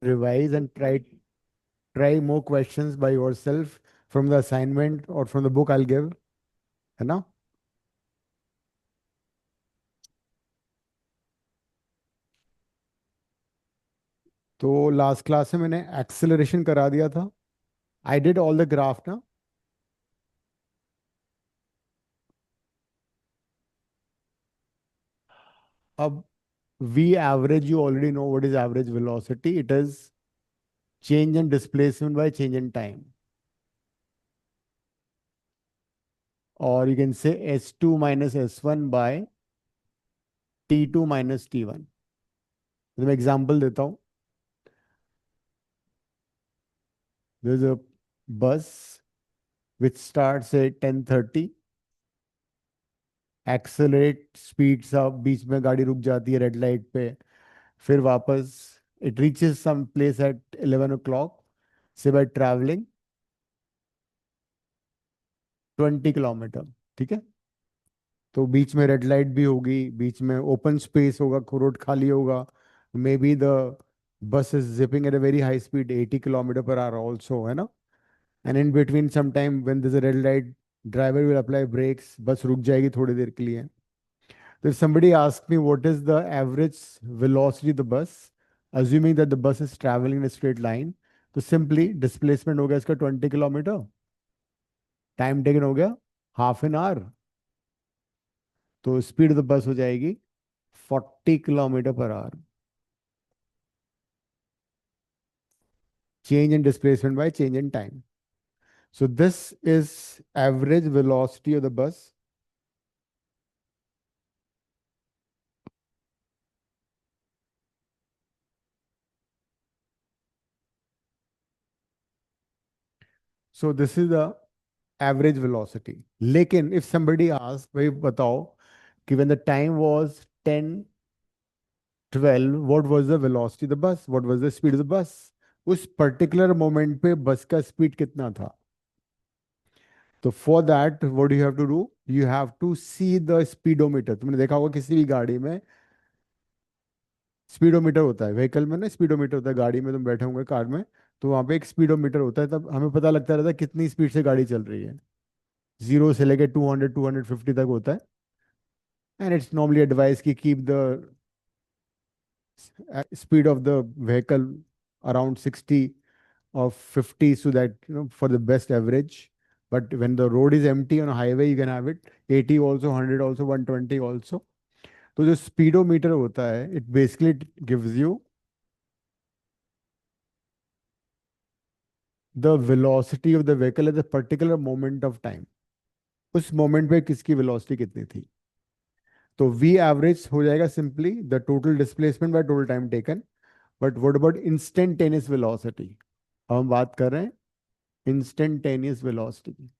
revise and try more questions by yourself from the assignment or from the book I'll give, है ना? तो last class में मैंने acceleration करा दिया था. I did all the graph ना. अब v average, you already know what is average velocity. It is change in displacement by change in time, or you can say s2 minus s1 by t2 minus t1. तो मैं example देता हूँ. There's a bus which starts at 10:30, accelerate speed सा, बीच में गाड़ी रुक जाती है रेड लाइट पे, फिर वापस it reaches some place at 11 o'clock से बाय ट्रैवलिंग 20 किलोमीटर. ठीक है. तो बीच में रेड लाइट भी होगी, बीच में ओपन स्पेस होगा, रोड खाली होगा. May be the bus is zipping at a very high speed 80 kilometre per hour also, है ना. And in between some time when there is a red light, driver will apply brakes, bus रुक जाएगी थोड़ी देर के लिए. So if somebody asks me what is the average velocity of the bus, assuming that the bus is traveling in a straight line, तो simply displacement हो गया इसका 20 kilometre, time taken हो गया ½ an hour, तो स्पीड ऑफ द बस हो जाएगी 40 kilometre per our. Change in displacement by change in time. So this is average velocity of the bus. So this is the average velocity. लेकिन if somebody asks, भाई बताओ कि when the time was 10:12, what was the velocity of the bus? What was the speed of the bus? उस particular moment पे bus का speed कितना था? तो for that what you have to do, you have to see the speedometer. तुमने देखा होगा किसी भी गाड़ी में स्पीडोमीटर होता है, व्हीकल में ना स्पीडोमीटर होता है, गाड़ी में तुम बैठे होंगे कार में, तो वहां पे एक स्पीडोमीटर होता है, तब हमें पता लगता रहता है कितनी स्पीड से गाड़ी चल रही है. 0 से लेके 200 250 तक होता है. एंड इट्स नॉर्मली एडवाइस कि keep the speed of the vehicle around 60 or 50, so that for the best average. But when the road is empty on a highway, you can have it 80 also, 100 also, 120 also. तो जो speedometer होता है, it basically gives you the velocity of the vehicle at a particular moment of time. उस moment पे किसकी velocity कितनी थी. तो v average हो जाएगा simply the total displacement by total time taken. But what about instantaneous velocity? हम बात कर रहे हैं इंस्टेंटेनियस वेलोसिटी की.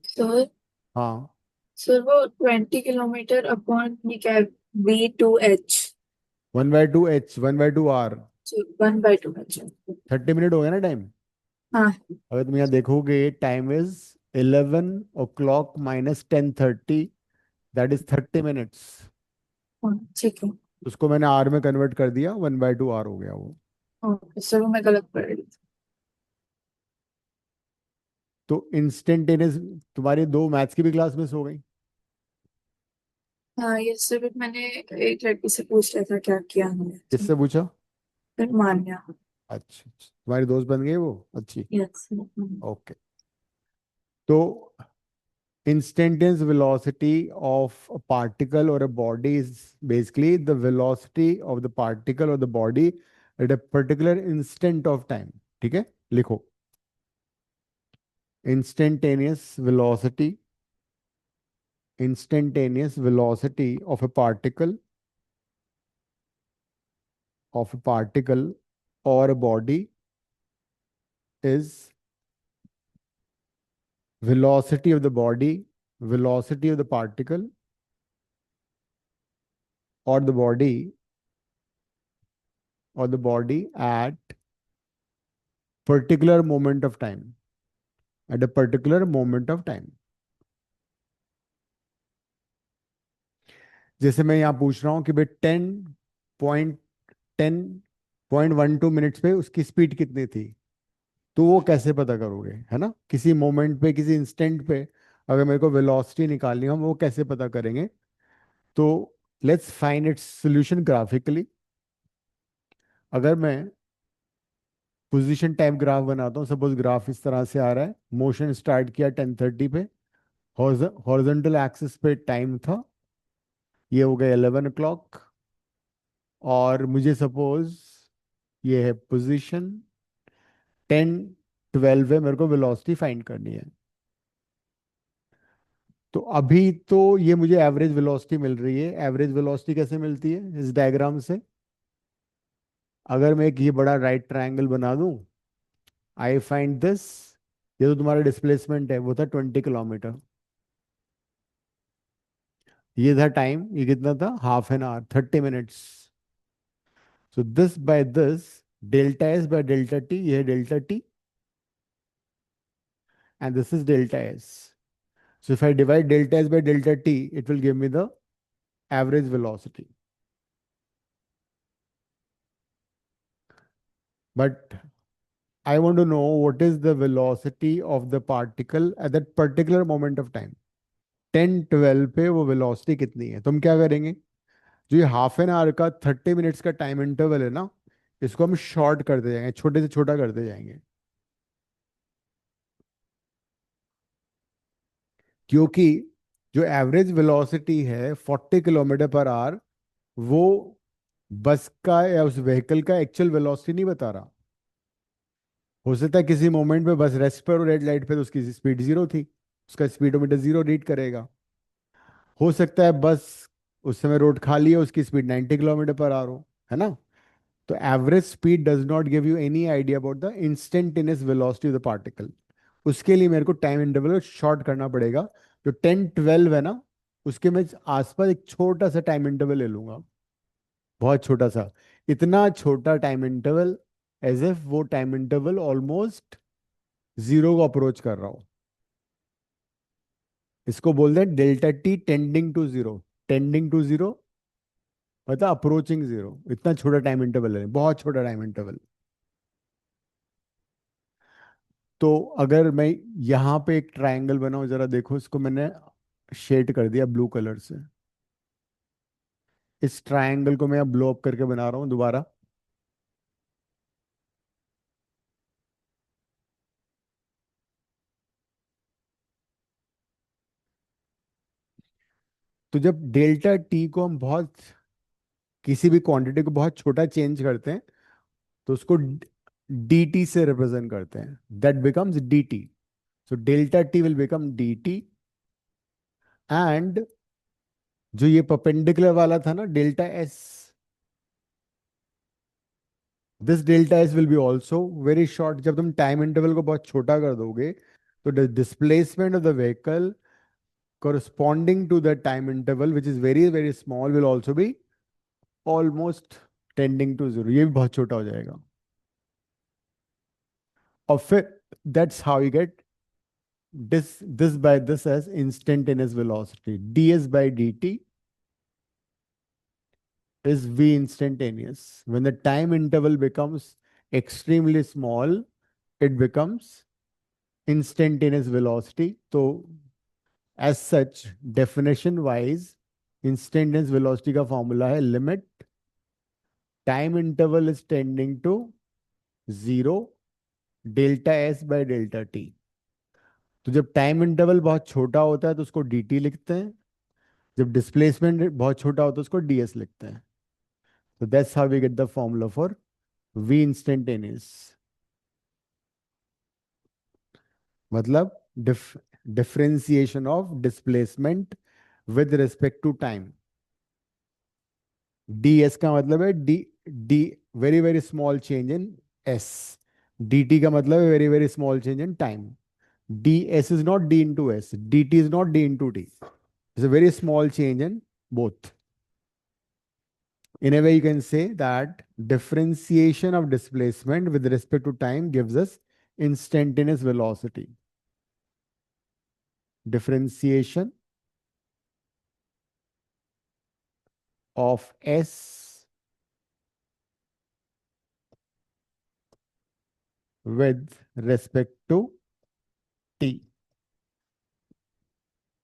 सर हाँ. सर वो 20 किलोमीटर अपॉन ये क्या V2H. 1/2 h, 1/2 r. 1/2H. 30 minute हो गया ना टाइम. हाँ अगर तुम यहाँ देखोगे time is 11 o'clock minus 10:30, that is 30 minutes. हाँ, ठीक है. उसको मैंने आर में कन्वर्ट कर दिया, 1/2 r हो गया वो. ओके सर, वो मैं गलत पढ़ रही थी. तो इंस्टेंटेनियस, तुम्हारी 2 मैथ्स की भी क्लास मिस हो गई. हाँ ये सर, मैंने एक लड़की से पूछ लिया था क्या किया हमने, तो किससे पूछा? फिर मान गया. अच्छा अच्छा, तुम्हारी दोस्त बन गई वो, अच्छी. यस. ओके. तो instantaneous velocity of a particle or a body is basically the velocity of the particle or the body at a particular instant of time. ठीक है, लिखो. instantaneous velocity instantaneous velocity of a particle or a body is velocity of the body, velocity of the particle or the body at particular moment of time, at a particular moment of time. जैसे मैं यहाँ पूछ रहा हूँ कि भाई 10.10 0.12 minutes पे उसकी स्पीड कितनी थी, तो वो कैसे पता करोगे, है ना? किसी मोमेंट पे, किसी इंस्टेंट पे अगर मेरे को वेलोसिटी निकालनी हो, हम वो कैसे पता करेंगे? तो let's find its solution graphically. अगर मैं पोजीशन टाइप ग्राफ बनाता हूँ, सपोज ग्राफ इस तरह से आ रहा है, मोशन स्टार्ट किया 10:30 पे, हॉरिजॉन्टल एक्सिस पे टाइम था, ये हो गया 11 o'clock, और मुझे सपोज ये है पोजीशन 10:12 है, मेरे को वेलोसिटी फाइंड करनी है। तो अभी तो ये मुझे एवरेज वेलोसिटी मिल रही है। एवरेज वेलोसिटी कैसे मिलती है? इस डायग्राम से। अगर मैं एक ये बड़ा राइट ट्रायंगल बना दूं, आई फाइंड दिस, ये तो तुम्हारा डिस्प्लेसमेंट है, वो था 20 किलोमीटर। ये था टाइम, ये कितना था? Half an our, 30 minutes. So this by this, delta S by delta T, ये है delta T, and this is delta S. So if I divide delta S by delta T, it will give me the average velocity. But I want to know what is the velocity of the particle at that particular moment of time. 10:12 पे वो velocity कितनी है? तो हम क्या करेंगे, जो ये हाफ एन आवर का 30 मिनट्स का टाइम इंटरवल है ना, इसको हम शॉर्ट करते जाएंगे, छोटे से छोटा करते जाएंगे। क्योंकि जो एवरेज वेलोसिटी है 40 किलोमीटर पर आवर, वो बस का या उस व्हीकल का एक्चुअल वेलोसिटी नहीं बता रहा। हो सकता है किसी मोमेंट पे बस रेस्ट पर रेड लाइट पे तो उसकी स्पीड जीरो थी, उसका स्पीडोमीटर जीरो रीड करेगा। हो सकता है बस उस समय रोड खाली है, उसकी स्पीड 90 किलोमीटर पर आवर हो, है ना? तो average speed does not give you any idea about the instantaneous velocity of the particle. उसके लिए मेरे को टाइम इंटरवल शॉर्ट करना पड़ेगा। जो 10:12 है ना, उसके मैं आसपास एक छोटा सा टाइम इंटरवल ले लूंगा, बहुत छोटा सा, इतना छोटा टाइम इंटरवल, एज इफ वो टाइम इंटरवल ऑलमोस्ट जीरो को अप्रोच कर रहा हो। इसको बोलते हैं delta T tending to zero. Tending to zero मतलब अप्रोचिंग जीरो। इतना छोटा टाइम इंटरवल है, बहुत छोटा टाइम इंटरवल। तो अगर मैं यहाँ पे एक ट्रायंगल बनाऊं, जरा देखो, इसको मैंने शेड कर दिया ब्लू कलर से। इस ट्रायंगल को मैं अब ब्लो अप करके बना रहा हूँ दोबारा। तो जब डेल्टा टी को हम बहुत, किसी भी क्वांटिटी को बहुत छोटा चेंज करते हैं, तो उसको डी टी से रिप्रेजेंट करते हैं, that becomes D T. So delta T will become D T, and जो ये परपेंडिकुलर वाला था ना delta S, this delta S will be also very short. जब तुम टाइम इंटरवल को बहुत छोटा कर दोगे, तो the displacement of the vehicle corresponding to the time interval which is very very small will also be almost tending to zero, ये भी बहुत छोटा हो जाएगा। और फिर that's how you get this by this as instantaneous velocity. ds by dt is v instantaneous. When the time interval becomes extremely small, it becomes instantaneous velocity. So as such, definition wise, instantaneous velocity का formula है limit time interval is tending to zero delta S by delta T. तो जब time interval बहुत छोटा होता है तो उसको डी टी लिखते हैं, जब डिस्प्लेसमेंट बहुत छोटा होता है उसको डी एस लिखते हैं. तो that's how we get the formula for V instantaneous. मतलब differentiation of displacement with respect to time. D S का मतलब है D D very very small change in S. D T का मतलब है very very small change in time. ds is not d into s, dt is not d into t. It's a very small change in both. In a way, you can say that differentiation of displacement with respect to time gives us instantaneous velocity. Differentiation of s with respect to t.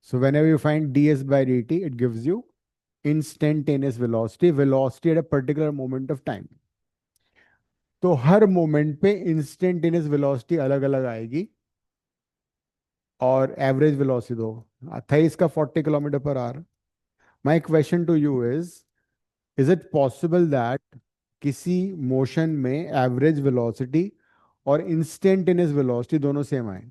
So whenever you find ds by dt, it gives you instantaneous velocity at a particular moment of time. तो हर moment पे instantaneous velocity अलग अलग आएगी, और average velocity दो था इसका 40 km/h. My question to you is it possible that किसी मोशन में एवरेज वेलोसिटी और इंस्टेंटेनियस वेलोसिटी दोनों सेम आए?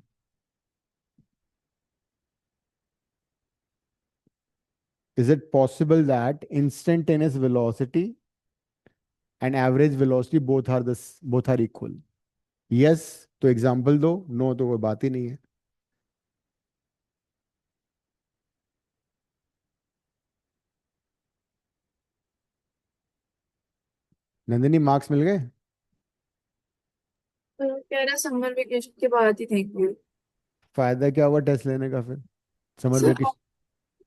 Is it possible that instantaneous velocity and average velocity both are equal? Yes तो एग्जांपल दो, नो तो कोई बात ही नहीं है. नंदिनी, मार्क्स मिल गए? तो कह रहा समर वेकेशन के बाद ही देंगे। फायदा क्या हुआ टेस्ट लेने का फिर, समर सर वेकेशन?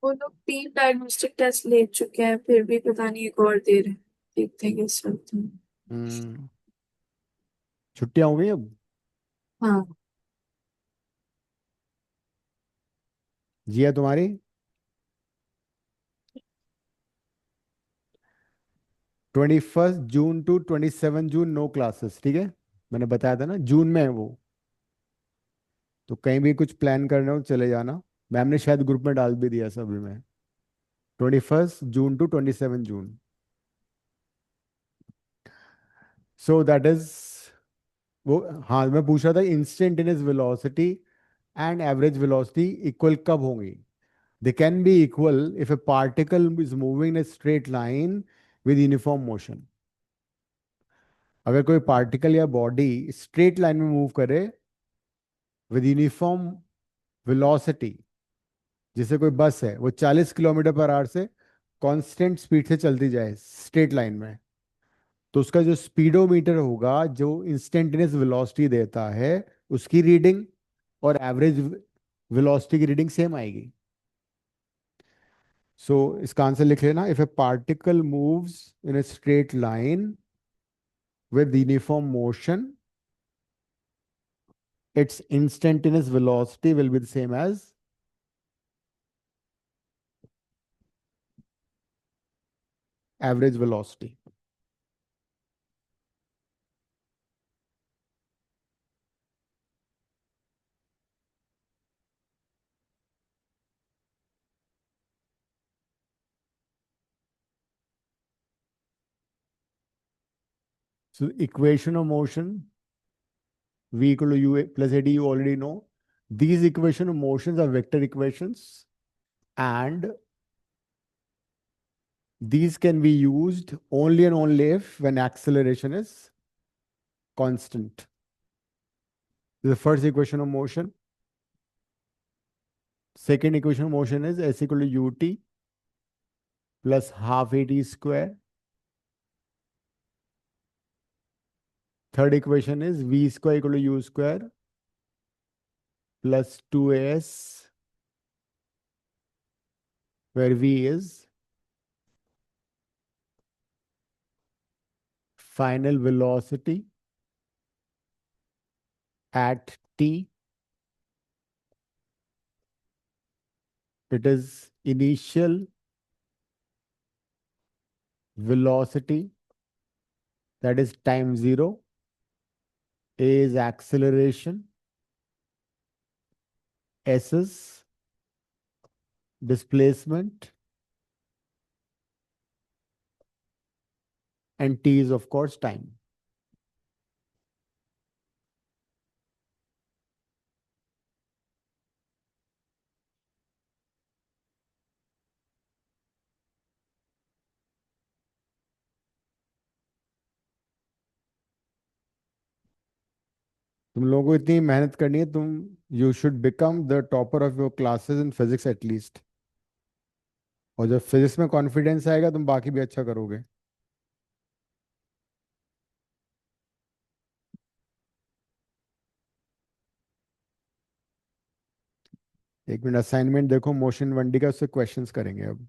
वो लोग 3 डायग्नोस्टिक टेस्ट ले चुके हैं, फिर भी पता नहीं एक और दे रहे हैं। देखते हैं कैसे होता है। हम्म. छुट्टियां हो गई अब? हाँ। जिया तुम्हारी? 21 June to 27 June no classes, ठीक है? मैंने बताया था ना, जून में है वो. तो कहीं भी कुछ प्लान कर रहे हो चले जाना. मैम ने शायद ग्रुप में डाल भी दिया सभी में. 21 June to 27 June. So that is वो. हाँ, मैं पूछ रहा था instantaneous velocity and average velocity equal कब होंगी? They can be equal if a particle is moving in a straight line with uniform motion. अगर कोई पार्टिकल या बॉडी स्ट्रेट लाइन में मूव करे विद यूनिफॉर्म वेलोसिटी, जैसे कोई बस है वो 40 km/h से कांस्टेंट स्पीड से चलती जाए स्ट्रेट लाइन में, तो उसका जो स्पीडोमीटर होगा जो इंस्टेंटेनियस वेलोसिटी देता है, उसकी रीडिंग और एवरेज वेलोसिटी की रीडिंग सेम आएगी. सो इसका आंसर लिख लेना. If a particle moves in a straight line with uniform motion, its instantaneous velocity will be the same as average velocity. So equation of motion, v equal to u plus ad, you already know. These equation of motions are vector equations, and these can be used only and only if when acceleration is constant. The first equation of motion. Second equation of motion is s equal to ut plus half at square. Third equation is v square equal to u square plus 2as, where v is final velocity at t. It is initial velocity, that is time zero. A is acceleration. S is displacement. And T is, of course, time. तुम लोगों को इतनी मेहनत करनी है, तुम you should become the topper of your classes in physics at least. और जब फिजिक्स में कॉन्फिडेंस आएगा तुम बाकी भी अच्छा करोगे. एक मिनट, असाइनमेंट देखो मोशन 1D का, उससे क्वेश्चंस करेंगे अब.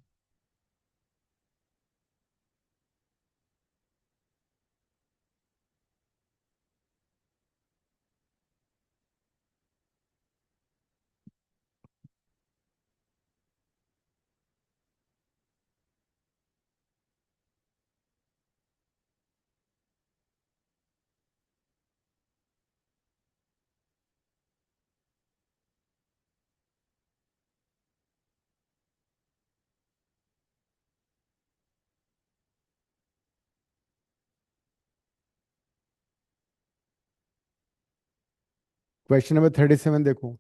क्वेश्चन नंबर 37 देखो।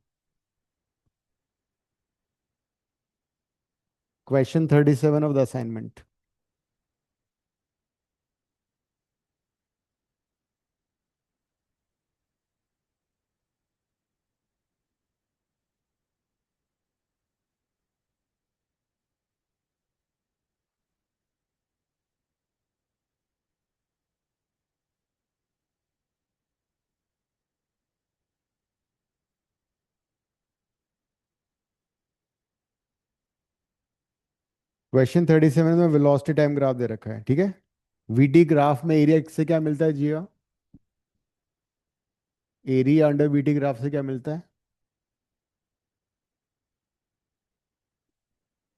Question 37 of the assignment. Question 37 में वेलोसिटी टाइम ग्राफ दे रखा है, ठीक है। वीटी ग्राफ में एरिया से क्या मिलता है Jiya? Area under VT graph से क्या मिलता है?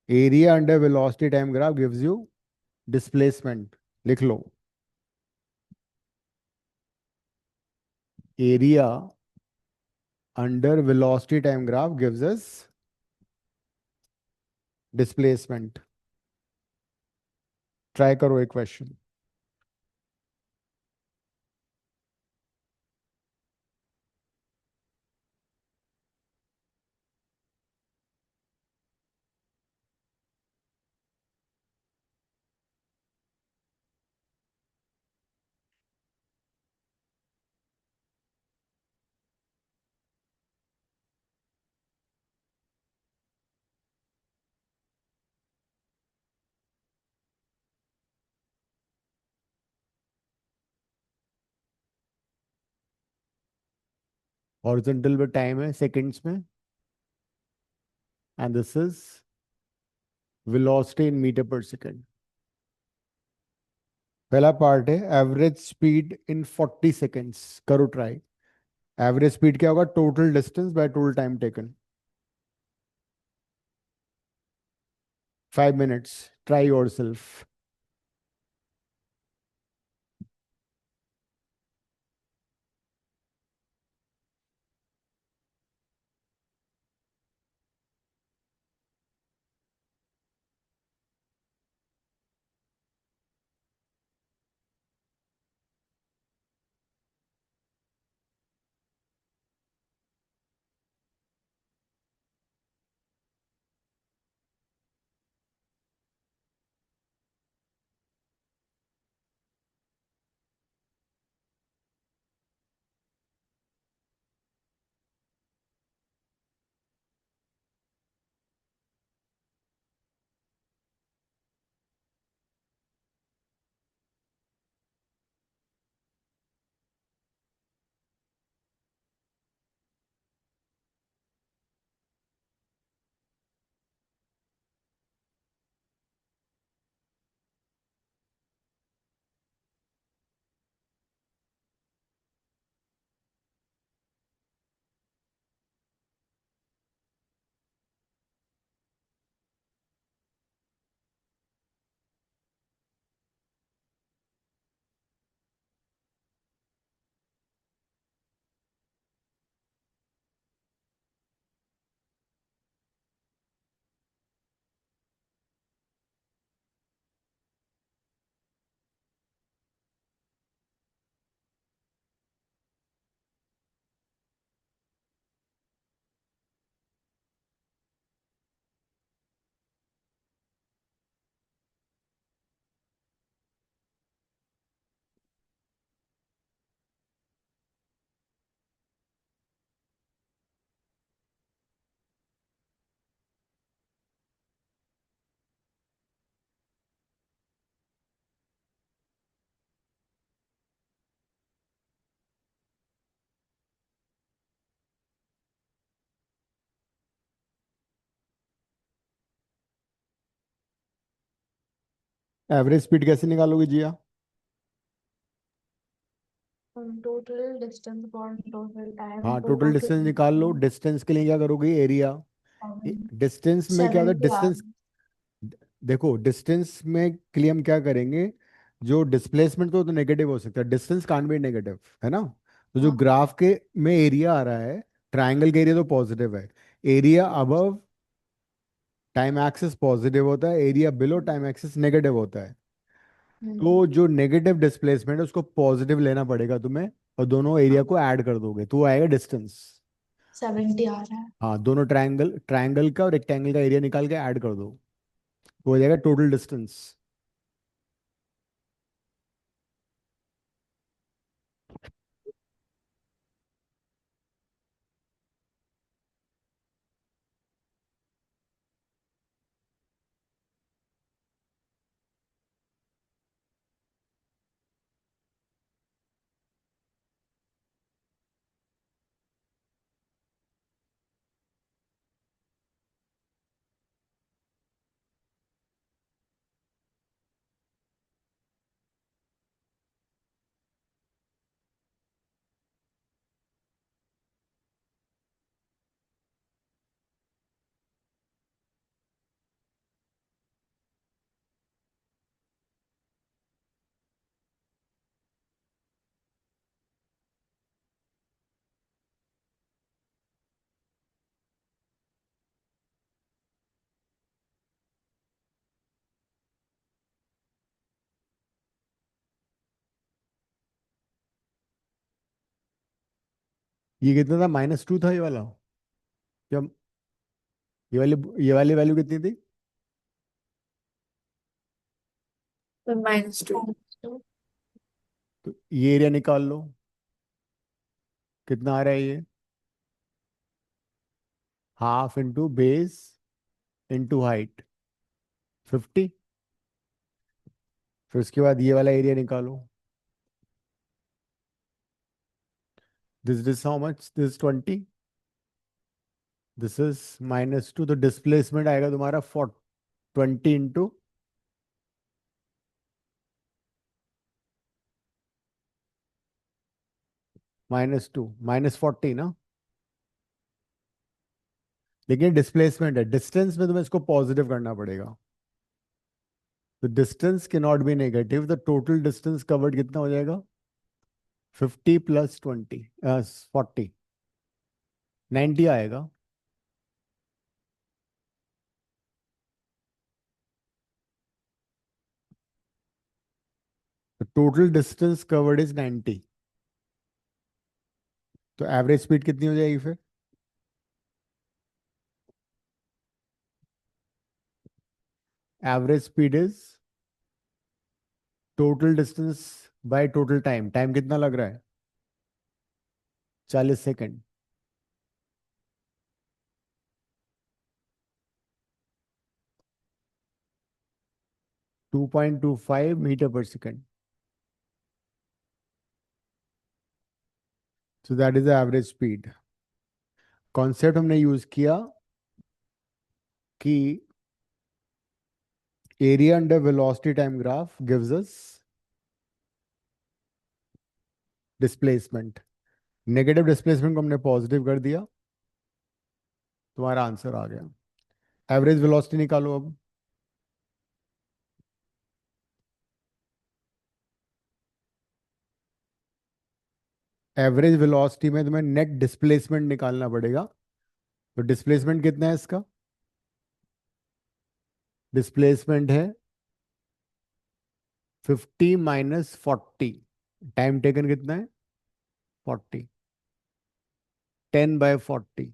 Area under velocity time graph gives you displacement. लिख लो। Area under velocity time graph gives us displacement. Try करो एक क्वेश्चन। हॉरिजॉन्टल पे टाइम है सेकंड्स में, and this is velocity in metre per second. पहला पार्ट है एवरेज स्पीड इन 40 सेकंड्स। करो ट्राई। एवरेज स्पीड क्या होगा? Total distance by total time taken. 5 minutes। Try yourself. Average speed कैसे निकालोगे Jiya? Total distance upon total time हाँ, तो total distance निकाल लो। डिस्टेंस के लिए क्या करोगे? एरिया। डिस्टेंस में क्या होता है? 70 डिस्टेंस। आवर्स। देखो, डिस्टेंस में के लिए हम क्या करेंगे? जो डिस्प्लेसमेंट तो नेगेटिव हो सकता है, डिस्टेंस कांट बी नेगेटिव, है ना। तो जो हाँ। ग्राफ के में एरिया आ रहा है, ट्रायंगल का एरिया तो पॉजिटिव है। Area above time axis positive होता है, area below time axis negative होता है। हम्म। तो जो नेगेटिव डिस्प्लेसमेंट है उसको पॉजिटिव लेना पड़ेगा तुम्हें, और दोनों एरिया हाँ। को ऐड कर दोगे तो वो आएगा डिस्टेंस। 70 आ रहा है। हाँ, दोनों ट्रायंगल ट्रायंगल का और रेक्टेंगल का एरिया निकाल के ऐड कर दो, तो हो जाएगा टोटल डिस्टेंस। ये कितना था, -2 था ये वाला? क्या ये वाली वैल्यू कितनी थी? तो -2। तो ये एरिया निकाल लो, कितना आ रहा है ये? Half into base into height, 50। फिर उसके बाद ये वाला एरिया निकालो। This how much, this 20, this is -2, तो डिस्प्लेसमेंट आएगा तुम्हारा 20 इंटू -2, -40 ना। लेकिन डिस्प्लेसमेंट है, डिस्टेंस में तुम्हें इसको पॉजिटिव करना पड़ेगा। तो डिस्टेंस के नॉट बी नेगेटिव, तो टोटल डिस्टेंस कवर्ड कितना हो जाएगा? 50 + 20, 40, 90 आएगा। तो टोटल डिस्टेंस कवर्ड इज 90। तो एवरेज स्पीड कितनी हो जाएगी फिर? Average speed is total distance by total time. Time कितना लग रहा है? 40 सेकेंड। 2.25 मीटर पर second. So that is the average speed. Concept हमने यूज किया कि area under velocity time graph gives us displacement. Negative displacement को हमने पॉजिटिव कर दिया, तुम्हारा आंसर आ गया। एवरेज वेलोसिटी निकालो अब। एवरेज वेलोसिटी में तुम्हें नेट डिस्प्लेसमेंट निकालना पड़ेगा। तो डिस्प्लेसमेंट कितना है इसका? डिस्प्लेसमेंट है 50 - 40। टाइम टेकन कितना है? 40। 10/40,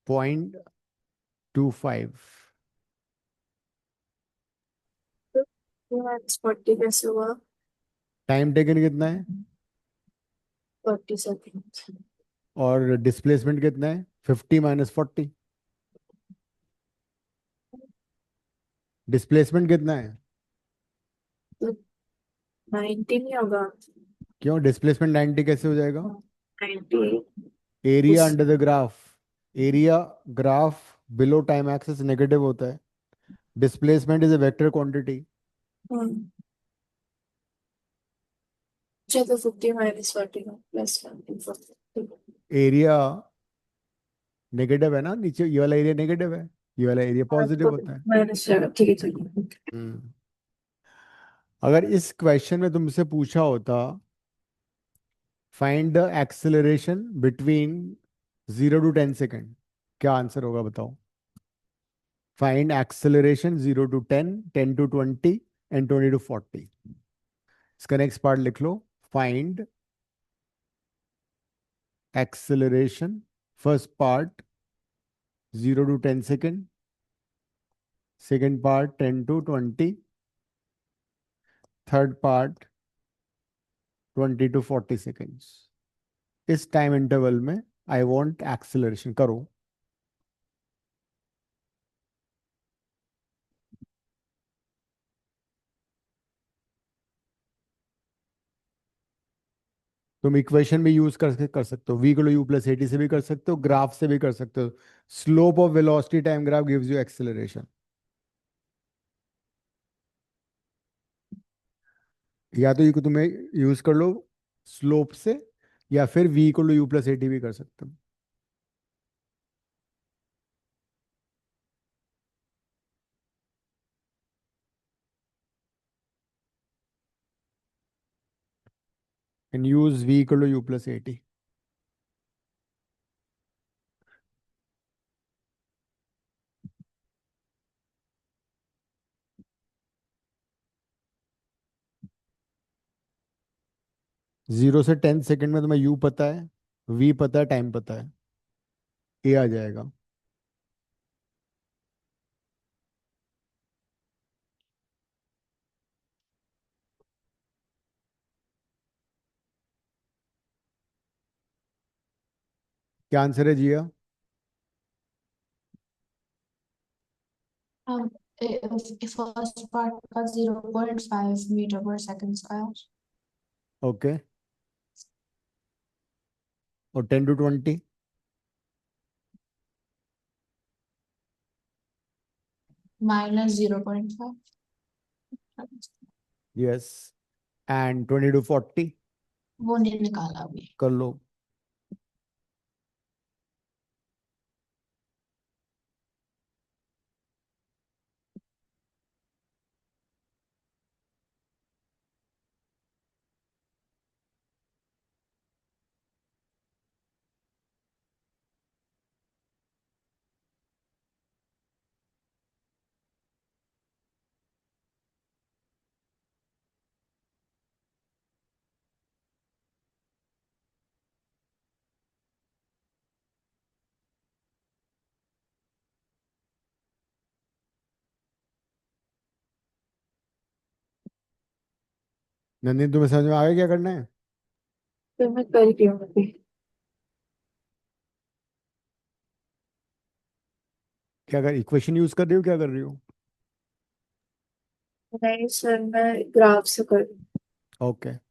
0.25। -40 कैसे हुआ? टाइम टेकन कितना है? 40 सेकेंड। और डिस्प्लेसमेंट कितना है? 50 - 40। डिस्प्लेसमेंट कितना है? तो 90 नहीं होगा? क्यों डिस्प्लेसमेंट 90 कैसे हो जाएगा? 90। एरिया उस under the graph, area graph below time axis negative होता है। Displacement is a vector quantity. अच्छा, तो 50 -40 का +20। एरिया नेगेटिव है ना, नीचे ये वाला एरिया नेगेटिव है, ये वाला एरिया हाँ, पॉजिटिव तो होता है। ठीक है, ठीक है। हम्म। अगर इस क्वेश्चन में तुमसे पूछा होता find the acceleration between 0 to 10 second, क्या आंसर होगा बताओ? Find acceleration 0 to 10, 10 to 20 and 20 to 40। इसका नेक्स्ट पार्ट लिख लो। Find acceleration first part 0 to 10 second, second part 10 to 20, third part 20 to 40 seconds. इस टाइम इंटरवल में आई वांट एक्सेलरेशन करो। तुम इक्वेशन भी यूज कर सकते हो, v = u + at से भी कर सकते हो, ग्राफ से भी कर सकते हो। Slope of velocity time graph gives you acceleration. या तो ये तुम्हें यूज कर लो स्लोप से, या फिर v = u + at भी कर सकते हो। And use v = u + at। 0 से 10 सेकेंड में तुम्हें u पता है, v पता है, टाइम पता है, a आ जाएगा। क्या आंसर है जिया? Um, फर्स्ट पार्ट का 0.5 metre per second square. Okay, और 10 to 20? -0.5। यस। And 20 to 40? वो नहीं निकाला अभी। कर लो। नंदिनी, तुम्हें समझ में आ गया क्या करना है? तो मैं कर रही हूँ अभी। क्या कर, इक्वेशन यूज कर रही हो, क्या कर रही हो? नहीं सर, मैं ग्राफ से कर रही हूँ। Okay.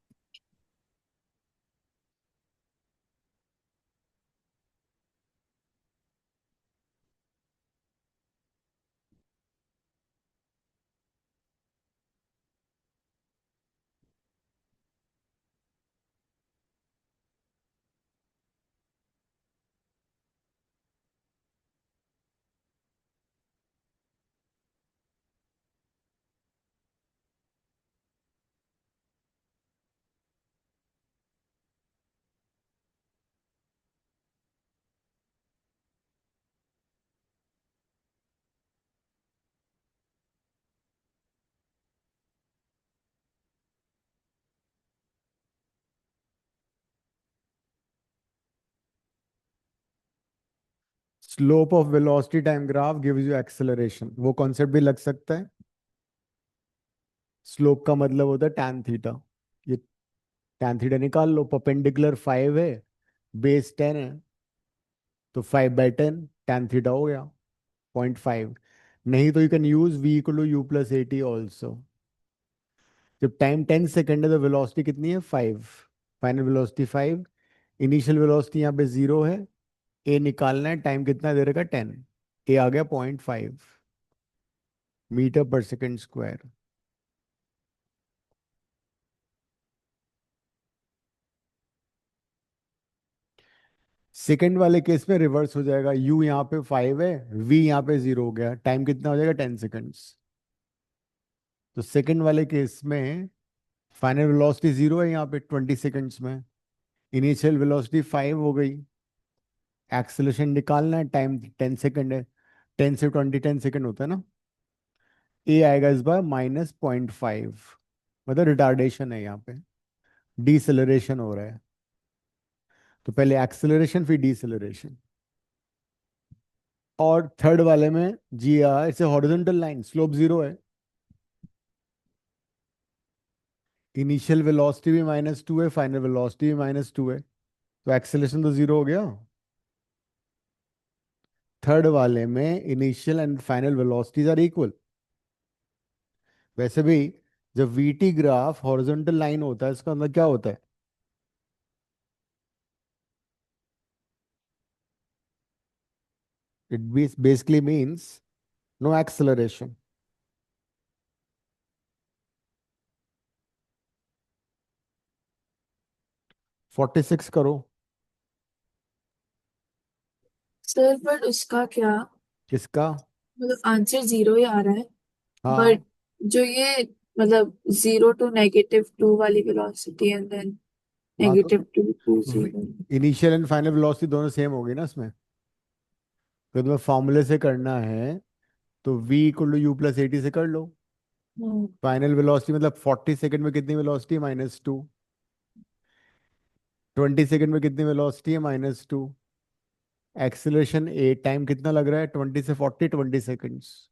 Slope of velocity time graph gives you acceleration, वो कॉन्सेप्ट भी लग सकता है। स्लोप का मतलब होता है tan थीटा। ये tan थीटा निकाल लो, परपेंडिकुलर 5 है, बेस 10 है, तो 5/10 tan थीटा हो गया 0.5। नहीं तो you can use v = u + at also. जब टाइम 10 सेकेंड है तो वेलोसिटी कितनी है? 5। फाइनल वेलोसिटी 5, इनिशियल वेलोसिटी यहाँ पे 0 है, ए निकालना है, टाइम कितना दे रखा? 10। ए आ गया 0.5 मीटर पर सेकेंड स्क्वायर। सेकेंड वाले केस में रिवर्स हो जाएगा, u यहाँ पे 5 है, v यहाँ पे 0 हो गया, टाइम कितना हो जाएगा? 10 सेकेंड्स। तो सेकेंड वाले केस में फाइनल वेलोसिटी 0 है यहाँ पे 20 सेकेंड्स में, इनिशियल वेलोसिटी 5 हो गई, एक्सेलरेशन निकालना है, टाइम 10 सेकेंड है, 10 से 20 10 सेकेंड होता है ना। ए आएगा इस बार -0.5, मतलब रिटार्डेशन है यहाँ पे, डिसेलरेशन हो रहा है। तो पहले एक्सेलरेशन फिर डिसेलरेशन। और थर्ड वाले में जी आर it's a horizontal line, slope zero है। इनिशियल वेलोसिटी भी -2 है, फाइनल वेलोसिटी भी -2 है, तो एक्सेलरेशन तो जीरो हो गया। थर्ड वाले में initial and final velocities are equal. वैसे भी जब वीटी ग्राफ हॉरिजॉन्टल लाइन होता है, इसका अंदर क्या होता है? It basically means no acceleration. 46 करो। सर बट उसका क्या, किसका? मतलब आंसर जीरो ही आ रहा है, हाँ। बट जो ये मतलब 0 to -2 वाली वेलोसिटी एंड देन हाँ तो -2 to 0। Initial and final velocity दोनों सेम होगी ना इसमें। तो तुम्हें फॉर्मूले से करना है तो v = u+80 से कर लो। फाइनल वेलोसिटी मतलब 40 सेकंड में कितनी वेलोसिटी? -2। 20 सेकंड में कितनी वेलोसिटी है? -2। एक्सेलरेशन ए टाइम कितना लग रहा है? 20 से 40, 20 सेकंड्स।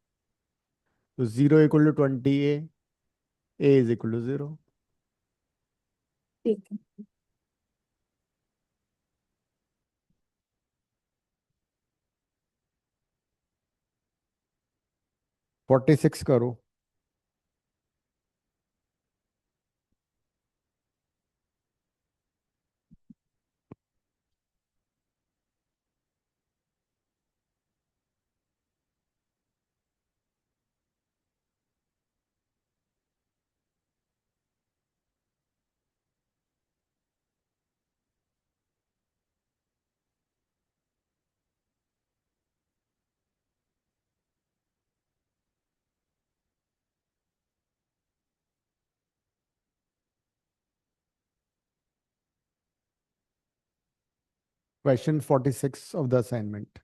तो 0 = 20 a = 0। ठीक है। 46 करो। Question 46 of the assignment.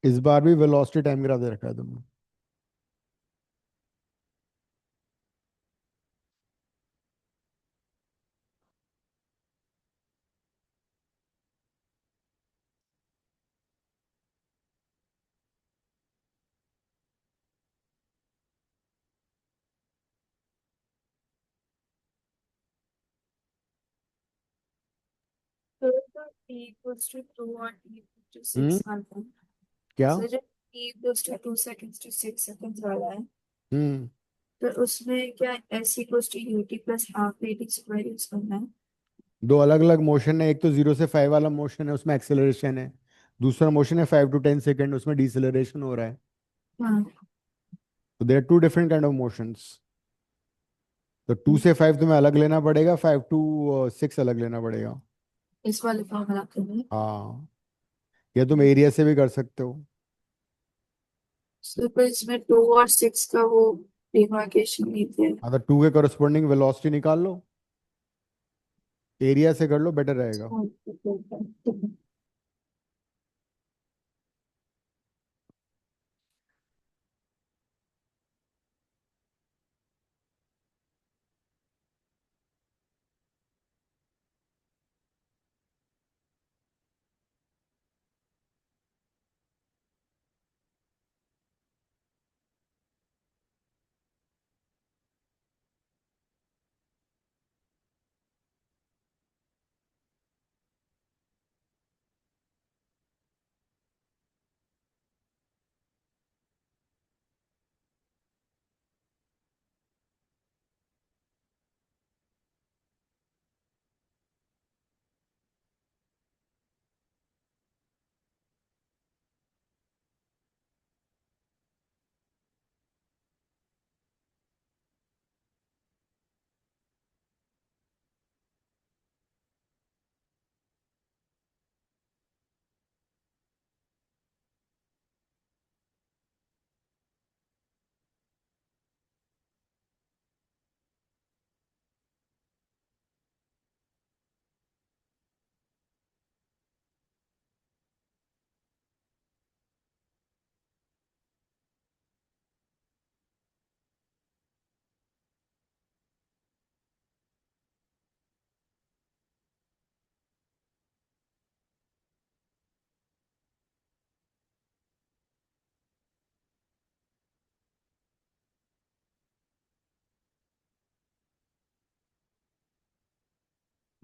इस बार भी वेलोसिटी टाइम ग्राफ दे रखा है तुमने। तो t = 2 और हम्म। t = 6 वाला है। क्या? सर जब t = 2 seconds to 6 seconds वाला है, हम्म। तो उसमें क्या s = ut+½ यूज करना है? दो अलग अलग मोशन है, एक तो 0 से 5 वाला मोशन है, उसमें एक्सेलरेशन है। दूसरा मोशन है 5 to 10 सेकेंड, उसमें डिसेलरेशन हो रहा है। हाँ। तो देर 2 डिफरेंट काइंड ऑफ मोशंस। तो 2 से 5 तुम्हें अलग लेना पड़ेगा, 5 to 6 अलग लेना पड़ेगा। इस वाले फॉर्मूला के लिए। हाँ, या तुम एरिया से भी कर सकते हो। तो पर इसमें 2 और 6 का वो डिमार्केशन नहीं दिया है। हाँ तो 2 के करस्पॉन्डिंग वेलोसिटी निकाल लो, एरिया से कर लो, बेटर रहेगा। हाँ, ठीक है।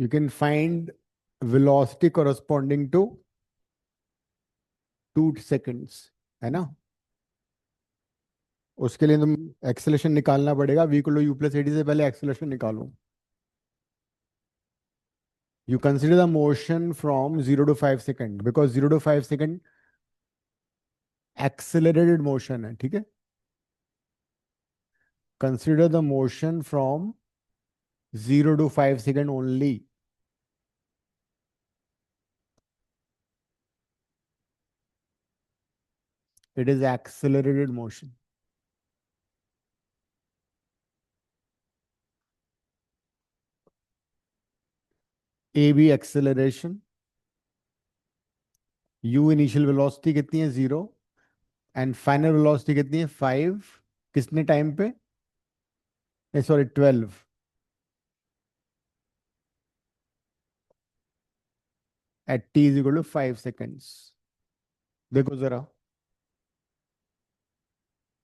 you can find velocity corresponding to 2 seconds, है ना? उसके लिए तुम एक्सेलेरेशन निकालना पड़ेगा, v equal to u plus AD से पहले एक्सेलेरेशन निकालो. You consider the motion from 0 to 5 second because 0 to 5 second accelerated motion है, ठीक है? Consider the motion from 0 to 5 second only. It is accelerated motion. AB acceleration. U initial velocity कितनी है 0 and final velocity कितनी है 5. किसने time पे? Sorry 12. At t is equal to 5 seconds. देखो जरा,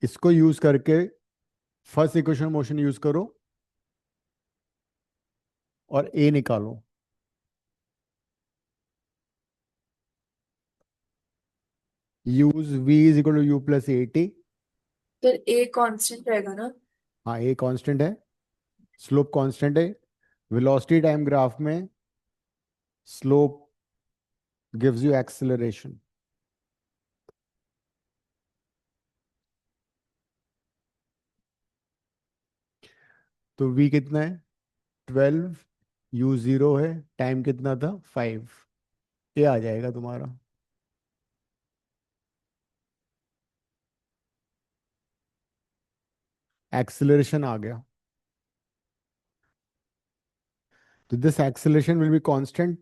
इसको यूज करके फर्स्ट इक्वेशन मोशन यूज करो और a निकालो. Use v is equal to u plus at. फिर ए कांस्टेंट रहेगा ना? हाँ, a कांस्टेंट है, स्लोप कांस्टेंट है. वेलोसिटी टाइम ग्राफ में स्लोप गिव्स यू एक्सेलरेशन. तो v कितना है 12, u 0 है, टाइम कितना था 5. ये आ जाएगा तुम्हारा. एक्सेलरेशन आ गया. तो this acceleration will be constant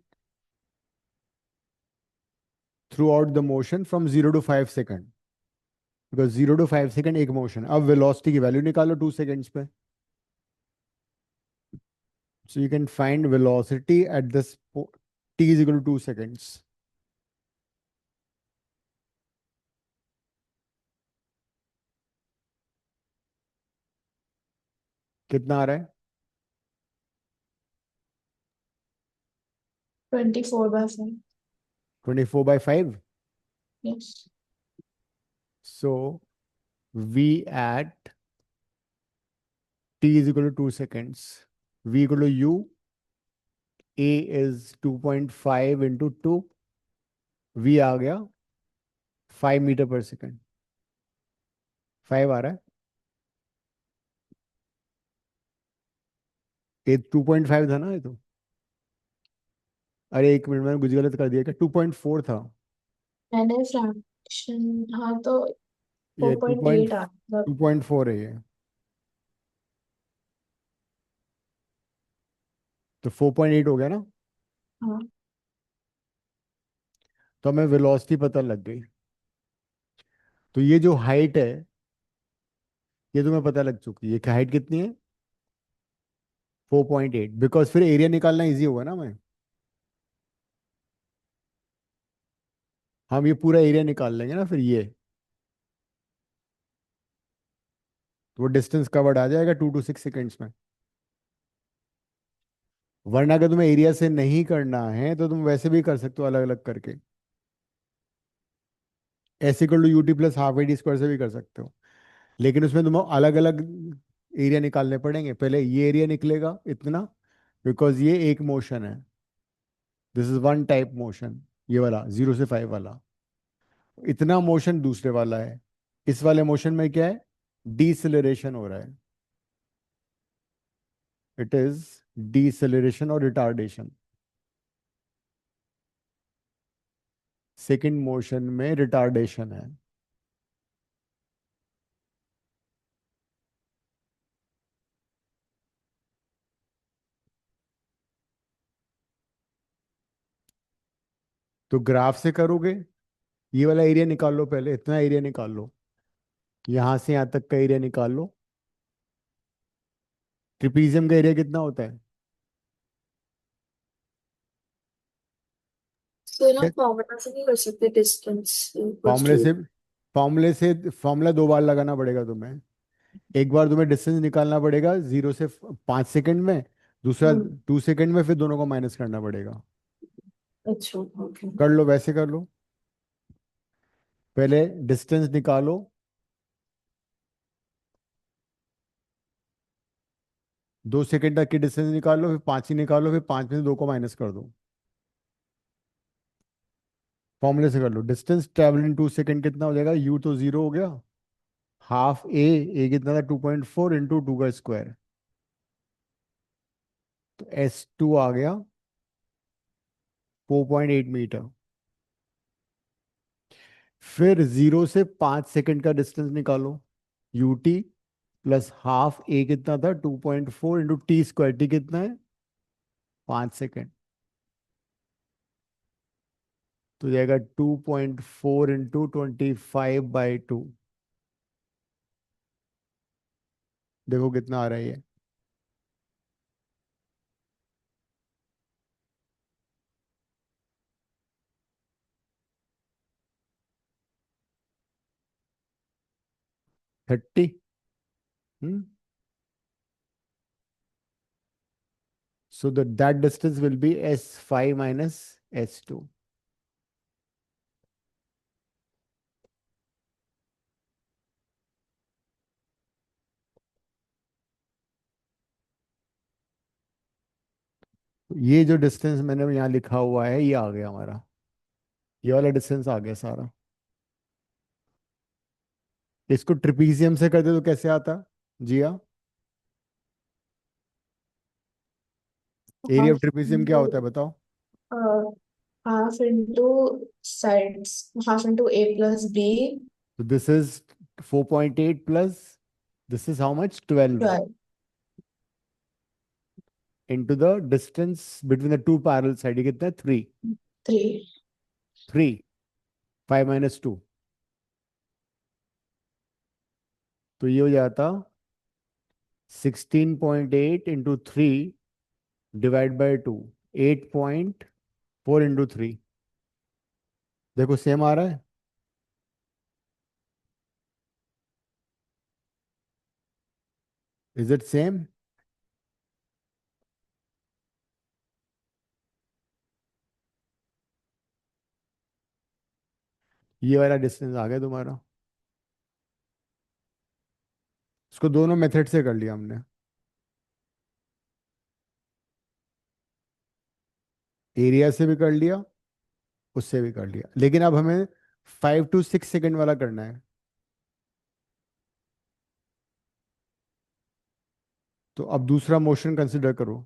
through out the motion from 0 to 5 second, because 0 to 5 second एक मोशन. अब वेलोसिटी की वैल्यू निकालो 2 सेकंड्स पे. So you can find velocity at this t is equal to 2 seconds. कितना आ रहा है? 24/5. 24 by 5. Yes. So v at t is equal to 2 seconds. v equal to u. a is 2.5 into 2. v आ गया 5 metre per second. 5 आ रहा है. ये 2.5 था ना ये तो. अरे एक मिनट, मैंने कुछ गलत कर दिया क्या? 2.4 था. मैंने फ्रैक्शन, हाँ तो ये 4.8 आ मतलब 2.4 है ये. तो 4.8 हो गया ना. हाँ. तो हमें वेलोसिटी पता लग गई. तो ये जो हाइट है ये तुम्हें पता लग चुकी है. हाइट कितनी है 4.8. बिकॉज फिर एरिया निकालना इजी होगा ना. मैं हम ये पूरा एरिया निकाल लेंगे ना फिर ये. तो वो डिस्टेंस कवर्ड आ जाएगा 2 to 6 सेकेंड्स में. वरना अगर तुम्हें एरिया से नहीं करना है तो तुम वैसे भी कर सकते हो अलग अलग करके. S equal to u t plus half a d square से भी कर सकते हो. लेकिन उसमें तुम्हें अलग अलग एरिया निकालने पड़ेंगे. पहले ये एरिया निकलेगा इतना, बिकॉज ये एक मोशन है. This is one type motion. ये वाला 0 से 5 वाला. इतना मोशन दूसरे वाला है. इस वाले मोशन में क्या है? डीसेलरेशन हो रहा है. इट इज डीसेलरेशन और रिटार्डेशन. सेकंड मोशन में रिटार्डेशन है. तो ग्राफ से करोगे, ये वाला एरिया निकाल लो. पहले इतना एरिया निकाल लो, यहां से यहां तक का एरिया निकाल लो. ट्रिपीजियम का एरिया कितना होता है? सर हम फॉर्मूला से नहीं कर सकते डिस्टेंस फॉर्मूले से फॉर्मूला 2 बार लगाना पड़ेगा तुम्हें. एक बार तुम्हें डिस्टेंस निकालना पड़ेगा 0 से 5 सेकंड में. दूसरा हम्म, 2 सेकंड में फिर दोनों को माइनस करना पड़ेगा। अच्छा ओके। कर लो, वैसे कर लो। पहले डिस्टेंस निकालो। 2 सेकंड तक की डिस्टेंस निकालो, फिर 5 ही निकालो, फिर 5 में से 2 को माइनस कर दो। फॉर्मूले से कर लो। डिस्टेंस ट्रेवल इन 2 सेकंड कितना हो जाएगा? यू तो 0 हो गया, हाफ ए कितना था? 2.4 इंटू 2 का स्क्वायर। तो S2 आ गया 4.8 मीटर। फिर 0 से 5 सेकंड का डिस्टेंस निकालो। UT प्लस हाफ ए कितना था? 2.4 इंटू T स्क्वायर। टी कितना है? 5 सेकंड। तो जाएगा 2.4 इंटू 25/2। देखो कितना आ रहा है ये। Thirty. Hmm. So that distance will be S5 minus S2. ये जो डिस्टेंस मैंने यहाँ लिखा हुआ है, ये आ गया हमारा। ये वाला डिस्टेंस आ गया सारा। इसको ट्रिपीजियम से कर दे तो कैसे आता? Jiya, area of half trapezium क्या इंटू होता है बताओ? Half into sides, half into A plus B, तो this is 4.8 plus this is how much? 12 12, into the distance between the two parallel side. ये कितना है? 3। 3। 3, 5 माइनस 2। तो ये हो जाता 16.8 इंटू 3 डिवाइड बाई 2। 8.4 इंटू 3। देखो सेम आ रहा है। Is it same? ये वाला डिस्टेंस आ गया तुम्हारा। इसको दोनों मेथड से कर लिया हमने। एरिया से भी कर लिया, उससे भी कर लिया, लेकिन अब हमें 5 to 6 सेकेंड वाला करना है। तो अब दूसरा मोशन कंसिडर करो।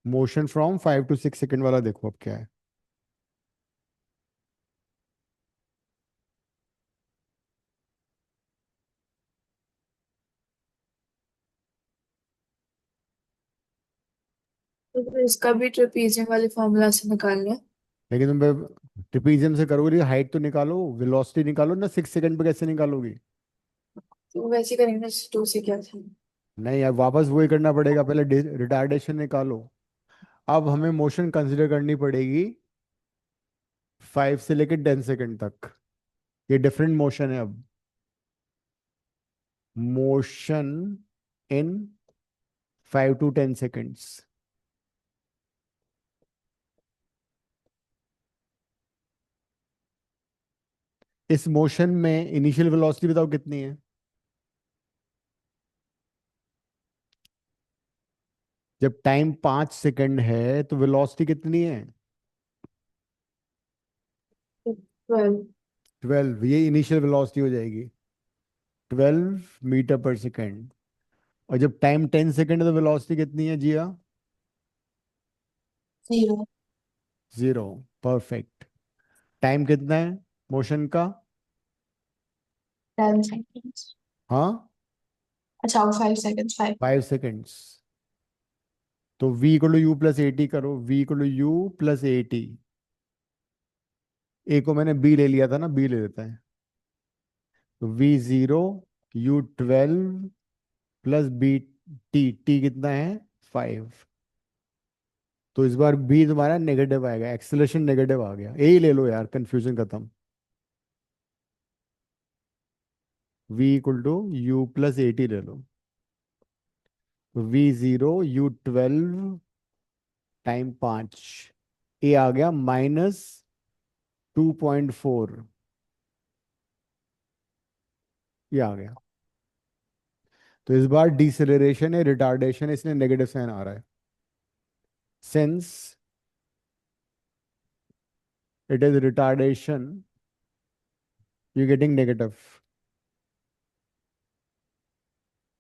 मोशन फ्रॉम 5 to 6 सेकेंड वाला देखो अब क्या है। तो फिर इसका भी ट्रेपीजियम वाले फॉर्मूला से निकाल लें। लेकिन तुम ट्रिपीजियम से करोगे, हाइट तो निकालो, वेलोसिटी निकालो ना। 6 सेकेंड पे कैसे निकालोगी? तो वैसे करेंगे, 2 से क्या था। नहीं यार, वापस वही करना पड़ेगा। पहले रिटार्डेशन निकालो। अब हमें मोशन कंसिडर करनी पड़ेगी 5 से लेकर 10 सेकेंड तक। ये डिफरेंट मोशन है अब। Motion in 5 to 10 seconds. इस मोशन में इनिशियल वेलोसिटी बताओ कितनी है? जब टाइम 5 सेकंड है तो वेलोसिटी कितनी है? 12। 12। ये इनिशियल वेलोसिटी हो जाएगी, 12 मीटर पर सेकेंड। और जब टाइम 10 सेकंड है तो वेलोसिटी कितनी है जिया? 0। 0। परफेक्ट। टाइम कितना है मोशन का? 10 सेकेंड्स। हाँ, अच्छा 5 सेकेंड्स, 5। 5 सेकेंड्स। तो V = U+80 करो। V = U+80। ए को मैंने बी ले लिया था ना, बी ले लेता है। तो V0 U12 प्लस टी कितना है? 5। तो इस बार बी तुम्हारा नेगेटिव आएगा, एक्सेलरेशन नेगेटिव आ गया। ए ही ले लो यार, कंफ्यूजन खत्म। V = U+80 ले लो। V0 U12 टाइम 5, ए आ गया -2.4, ये आ गया। तो इस बार डिसेलरेशन है, रिटार्डेशन है, इसलिए नेगेटिव साइन आ रहा है। Since it is retardation, you getting negative.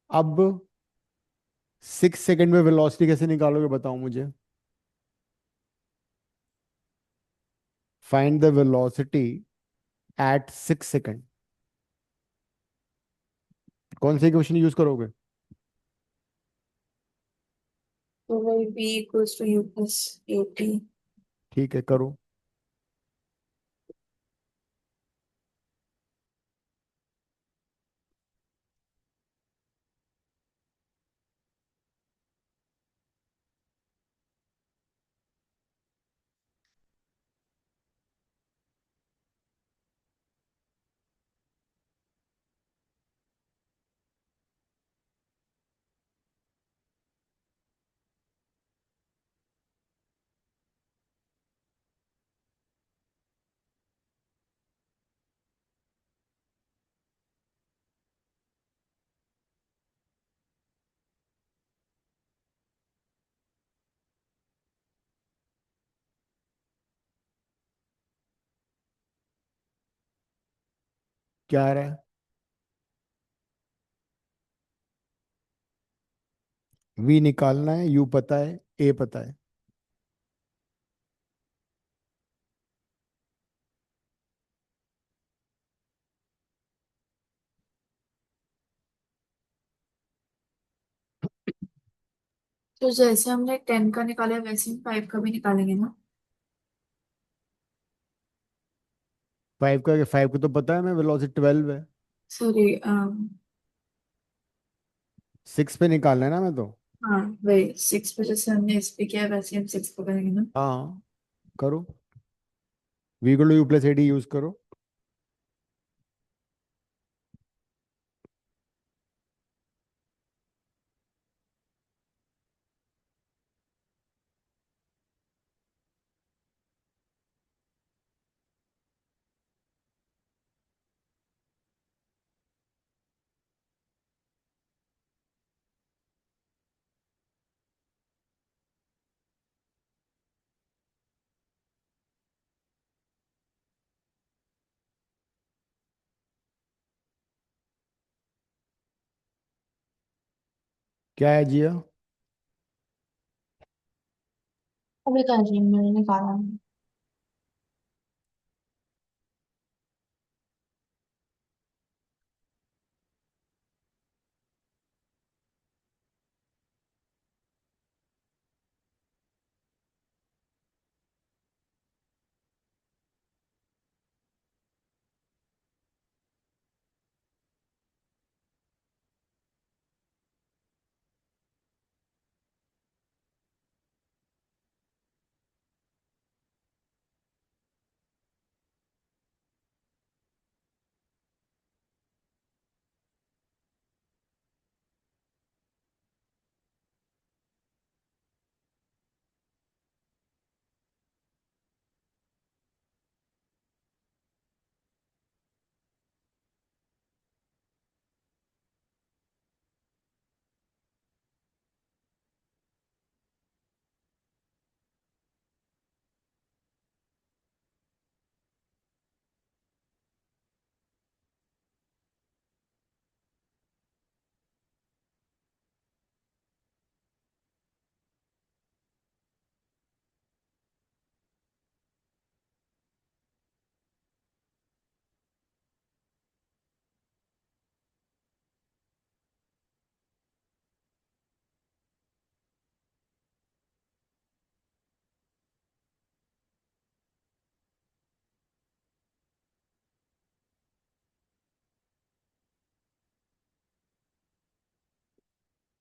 अब 6 सेकंड में वेलोसिटी कैसे निकालोगे बताओ मुझे। Find the velocity at 6 second. कौन से क्वेश्चन यूज करोगे? तो वही b equals to u plus at। ठीक है, करो। क्या आ रहा है? वी निकालना है, यू पता है, ए पता है। तो जैसे हमने 10 का निकाला है, वैसे ही 5 का भी निकालेंगे ना। 5 को तो पता है, मैं वेलोसिटी 12 है। सॉरी। 6 पे निकालना है ना मैं तो। हाँ वही 6 पे जैसे हमने इस पे किया है, वैसे ही हम 6 को करेंगे ना। हाँ, करो। V = U+AD यूज करो। क्या है जिया? अभी कर रही हूँ, मैंने निकाला।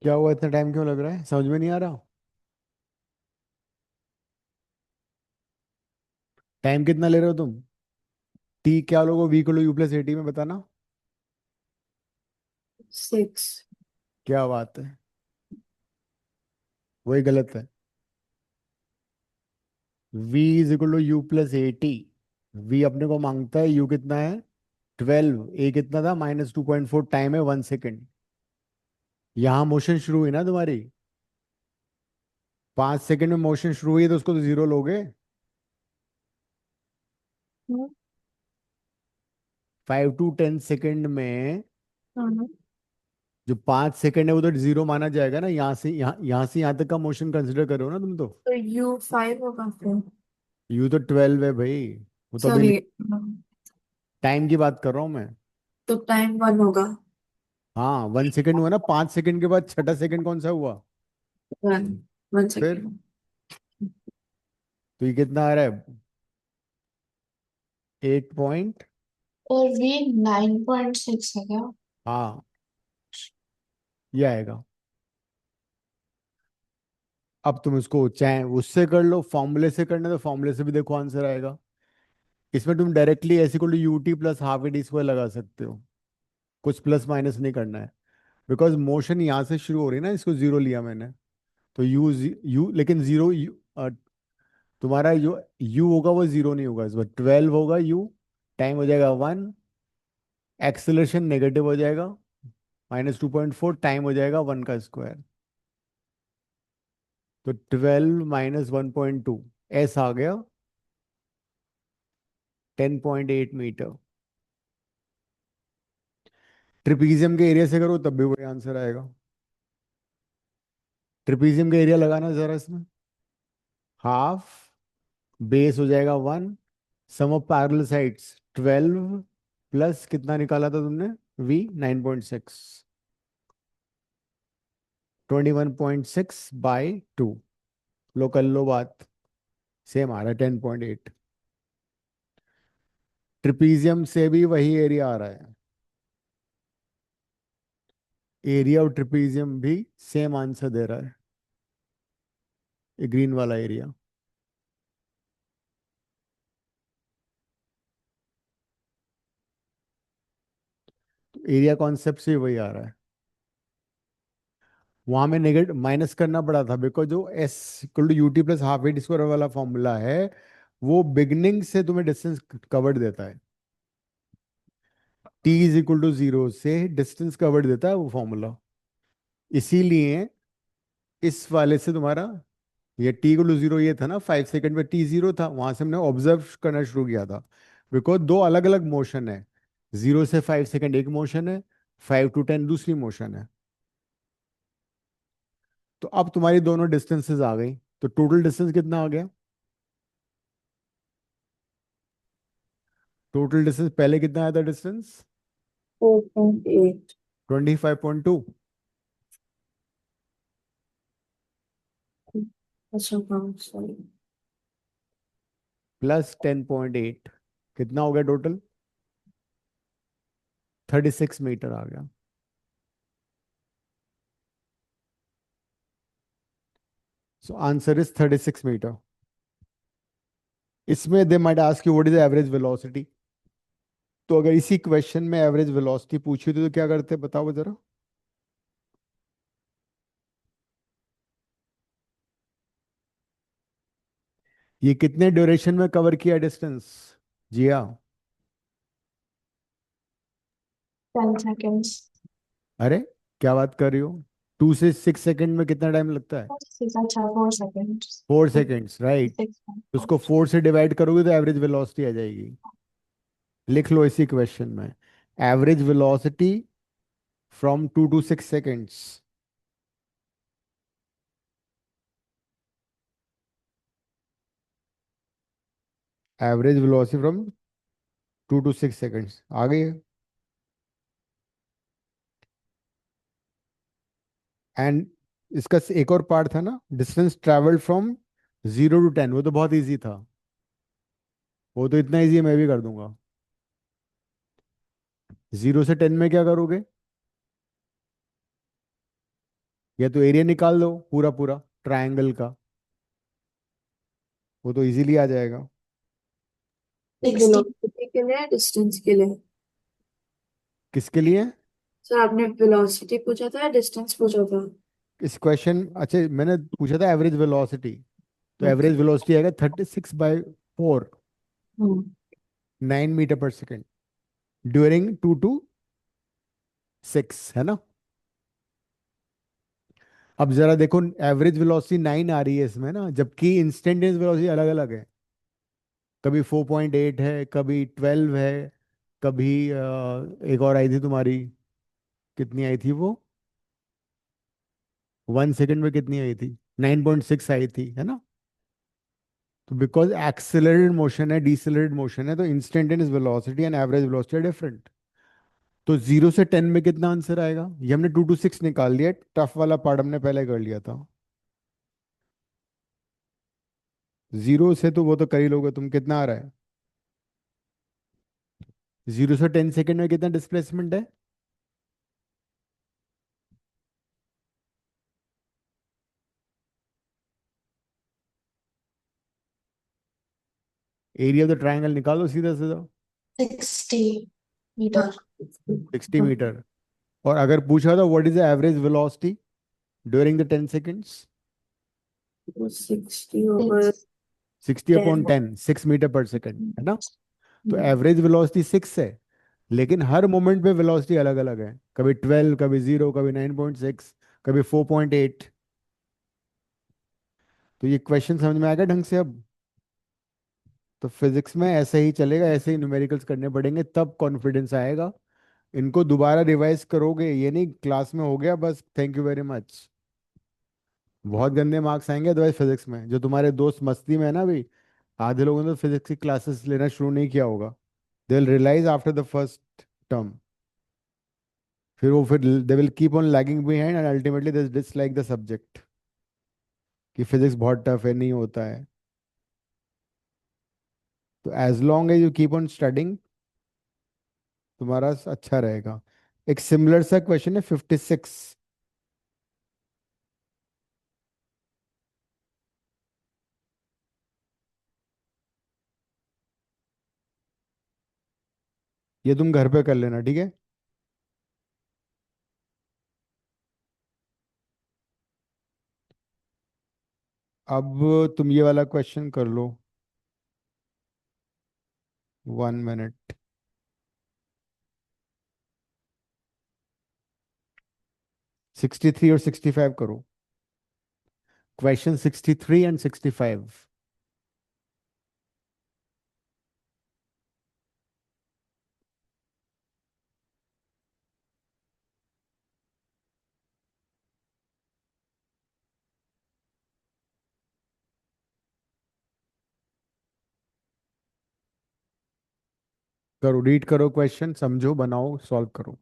क्या हुआ, इतना टाइम क्यों लग रहा है, समझ में नहीं आ रहा। टाइम कितना ले रहे हो तुम? टी क्या लोगो, V = U+AD में बताना। 6। क्या बात है। वही गलत है। v is equal to u plus a t. v अपने को मांगता है, u कितना है 12, a कितना था -2.4, टाइम है 1 सेकेंड। यहाँ मोशन शुरू हुई ना तुम्हारी, 5 सेकेंड में मोशन शुरू हुई है, तो उसको तो जीरो लोगे। हम्म, 5 to 10 सेकेंड में हाँ, जो 5 सेकेंड है वो तो जीरो माना जाएगा ना। यहाँ से यहाँ तक का मोशन कंसिडर करो ना तुम तो। तो U5 होगा फिर। u तो 12 है भाई, वो तो अभी सॉरी, टाइम की बात कर रहा हूँ मैं। तो टाइम 1 होगा। हाँ 1 सेकेंड हुआ ना, 5 सेकेंड के बाद छठा सेकेंड कौन सा हुआ? 1, 1 फिर सेकेंड। तो ये कितना आ रहा है 8 पॉइंट। और V 9.6 है क्या? हाँ ये आएगा। अब तुम इसको चाहे उससे कर लो, फॉर्मूले से करना तो फॉर्मूले से भी देखो आंसर आएगा। इसमें तुम डायरेक्टली ऐसे को you t plus half a d square लगा सकते हो, कुछ प्लस माइनस नहीं करना है। बिकॉज मोशन यहाँ से शुरू हो रही है ना, इसको जीरो लिया मैंने, तो यू लेकिन जीरो तुम्हारा जो यू होगा वो जीरो नहीं होगा, इस बार 12 होगा यू, टाइम हो जाएगा 1, एक्सेलरेशन नेगेटिव हो जाएगा -2.4, टाइम हो जाएगा 1 का स्क्वायर। तो 12 - 1.2 एस आ गया 10.8 मीटर। ट्रिपीजियम के एरिया से करो तब भी वही आंसर आएगा। ट्रिपीजियम का एरिया लगाना जरा इसमें, हाफ बेस हो जाएगा 1, सम ऑफ पैरेलल साइड्स 12 प्लस कितना निकाला था तुमने v 9.6, 21.6/2। लो कर लो बात, सेम आ रहा है 10.8। ट्रिपीजियम से भी वही एरिया आ रहा है, एरिया और ट्रिपीजियम भी सेम आंसर दे रहा है, ये ग्रीन वाला एरिया। एरिया कॉन्सेप्ट से वही आ रहा है। वहां में नेगेटिव माइनस करना पड़ा था, बिकॉज जो s equal to u t plus half a square वाला फॉर्मूला है वो बिगनिंग से तुम्हें डिस्टेंस कवर्ड देता है। T is equal to zero से डिस्टेंस कवर्ड देता है वो फॉर्मूला। इसीलिए इस वाले से तुम्हारा ये टी इक्वल टू जीरो ये था ना, 5 सेकंड में टी जीरो था, वहां से हमने ऑब्जर्व करना शुरू किया था। बिकॉज दो अलग अलग मोशन है, 0 से 5 सेकंड एक मोशन है, 5 to 10 दूसरी मोशन है। तो अब तुम्हारी दोनों डिस्टेंसेस आ गई, तो टोटल डिस्टेंस कितना आ गया? टोटल डिस्टेंस पहले कितना आया था डिस्टेंस? 4.8। 25.2 अच्छा, हाँ, सॉरी। प्लस 10.8, कितना हो गया टोटल? 36 मीटर आ गया। So answer is 36 metre. इसमें they might ask you what is average velocity. तो अगर इसी क्वेश्चन में एवरेज वेलोसिटी पूछी तो क्या करते बताओ जरा। ये कितने ड्यूरेशन में कवर किया डिस्टेंस? जी हाँ। 10 seconds. अरे क्या बात कर रही हो, 2 से 6 सेकंड में कितना टाइम लगता है? अच्छा, 4 seconds. 4 seconds, right. 6.4. उसको 4 से डिवाइड करोगे तो एवरेज वेलोसिटी आ जाएगी। लिख लो इसी क्वेश्चन में, average velocity from 2 to 6 seconds. Average velocity from 2 to 6 seconds आ गई है। एंड इसका एक और पार्ट था ना, डिस्टेंस ट्रेवल्ड फ्रॉम 0 to 10, वो तो बहुत इजी था, वो तो इतना इजी मैं भी कर दूंगा। 0 से 10 में क्या करोगे? या तो एरिया निकाल दो पूरा पूरा ट्रायंगल का, वो तो इजीली आ जाएगा। 60. वेलोसिटी के लिए, डिस्टेंस के लिए? किसके लिए? सर, आपने वेलोसिटी पूछा था या डिस्टेंस पूछा था? इस क्वेश्चन, अच्छा मैंने पूछा था एवरेज वेलोसिटी, तो ओके। एवरेज वेलोसिटी आएगा 36/4, हम्म। 9 मीटर पर सेकेंड, ड्यूरिंग 2 to 6, है ना। अब जरा देखो, एवरेज वेलोसिटी 9 आ रही है इसमें ना, जबकि इंस्टेंटेनियस वेलोसिटी अलग अलग है। कभी 4.8 है, कभी 12 है, कभी एक और आई थी तुम्हारी, कितनी आई थी वो, 1 सेकेंड में कितनी आई थी, 9.6 आई थी, है ना। तो बिकॉज एक्सेलरेटेड मोशन है, डिसेलरेटेड मोशन है, तो instantaneous velocity and average velocity है डिफरेंट। तो 0 से 10 में कितना आंसर आएगा, ये हमने 2 to 6 निकाल लिया, टफ वाला पार्ट हमने पहले कर लिया था। 0 से तो वो तो कर ही लोगे तुम, कितना आ रहा है, 0 से 10 सेकेंड में कितना डिस्प्लेसमेंट है, एरिया ऑफ द ट्राइंगल निकालो सीधा सीधा। 60 मीटर। 60 मीटर। और अगर पूछा था what is the average velocity during the 10 seconds, वो 60 ओवर 60 अपॉन 10। 10, 6 मीटर पर सेकेंड, है ना। तो एवरेज वेलोसिटी 6 है, लेकिन हर मोमेंट पे वेलोसिटी अलग अलग है, कभी 12, कभी 0, कभी 9.6, कभी 4.8। तो ये क्वेश्चन समझ में आएगा ढंग से अब। तो फिजिक्स में ऐसे ही चलेगा, ऐसे ही न्यूमेरिकल्स करने पड़ेंगे, तब कॉन्फिडेंस आएगा। इनको दोबारा रिवाइज करोगे, ये नहीं क्लास में हो गया बस थैंक यू वेरी मच, बहुत गंदे मार्क्स आएंगे अदरवाइज फिजिक्स में। जो तुम्हारे दोस्त मस्ती में है ना अभी, आधे लोगों ने तो फिजिक्स की क्लासेस लेना शुरू नहीं किया होगा, they will realise after the first term, फिर they will keep on lagging behind and ultimately they dislike the subject, कि फिजिक्स बहुत टफ है, नहीं होता है। तो as long as you keep on studying, तुम्हारा अच्छा रहेगा। एक सिमिलर सा क्वेश्चन है 56, ये तुम घर पे कर लेना, ठीक है। अब तुम ये वाला क्वेश्चन कर लो, 1 मिनट। 63 और 65 करो, क्वेश्चन 63 एंड 65। करो, रीड करो क्वेश्चन, समझो, बनाओ, सॉल्व करो।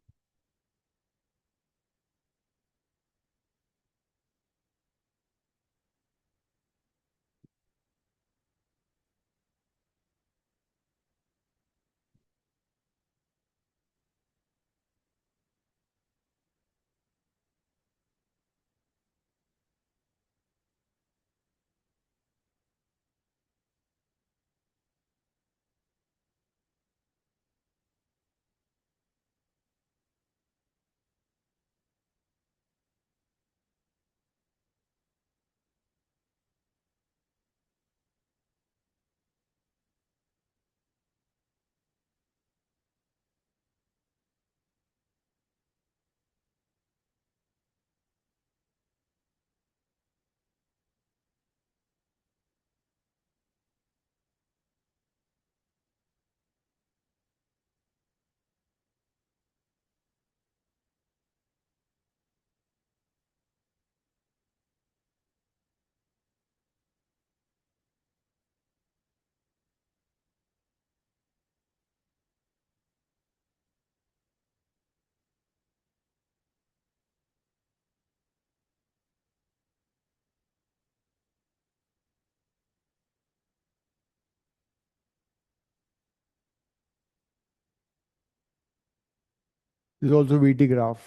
Is also VT graph.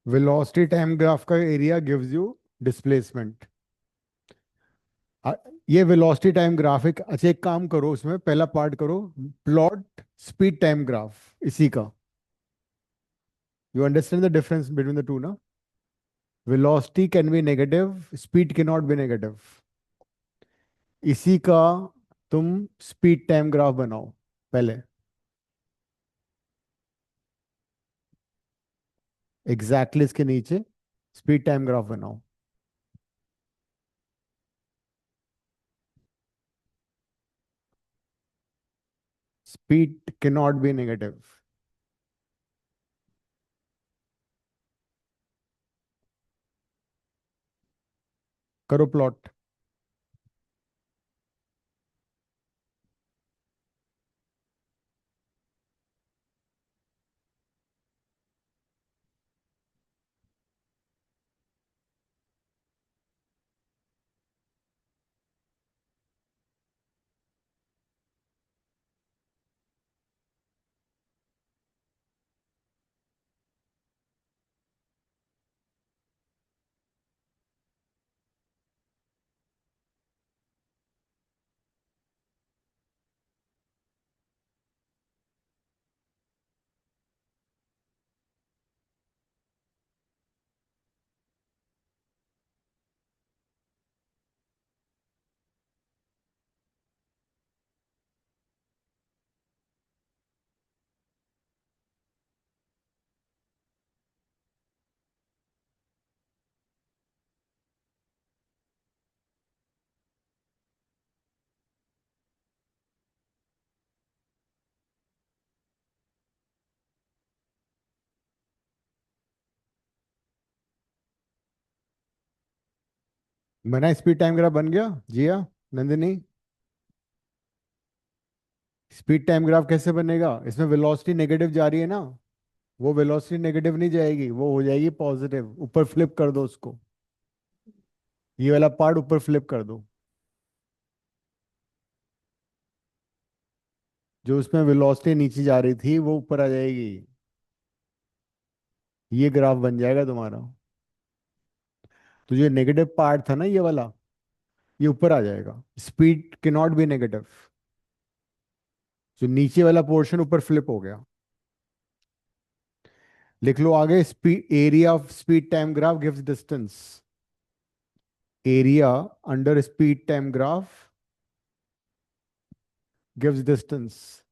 Velocity time graph का एरिया गिव्स यू डिस्प्लेसमेंट। ये वेलोसिटी टाइम ग्राफ एक, अच्छा एक काम करो, उसमें पहला पार्ट करो, प्लॉट स्पीड टाइम ग्राफ इसी का। You understand the difference between the two ना? Velocity can be negative, speed can not be negative. इसी का तुम स्पीड टाइम ग्राफ बनाओ पहले। एग्जैक्टली इसके नीचे स्पीड टाइम ग्राफ बनाओ। Speed can not be negative. करो प्लॉट। बना स्पीड टाइम ग्राफ बन गया जिया, नंदिनी? स्पीड टाइम ग्राफ कैसे बनेगा? इसमें वेलोसिटी नेगेटिव जा रही है ना, वो वेलोसिटी नेगेटिव नहीं जाएगी, वो हो जाएगी पॉजिटिव। ऊपर फ्लिप कर दो उसको, ये वाला पार्ट ऊपर फ्लिप कर दो। जो उसमें वेलोसिटी नीचे जा रही थी वो ऊपर आ जाएगी। ये ग्राफ बन जाएगा तुम्हारा। तो जो नेगेटिव पार्ट था ना ये वाला, ये ऊपर आ जाएगा। स्पीड के नॉट बी नेगेटिव। जो नीचे वाला पोर्शन ऊपर फ्लिप हो गया। लिख लो आगे, speed area of speed time graph gives distance. Area under speed time graph gives distance.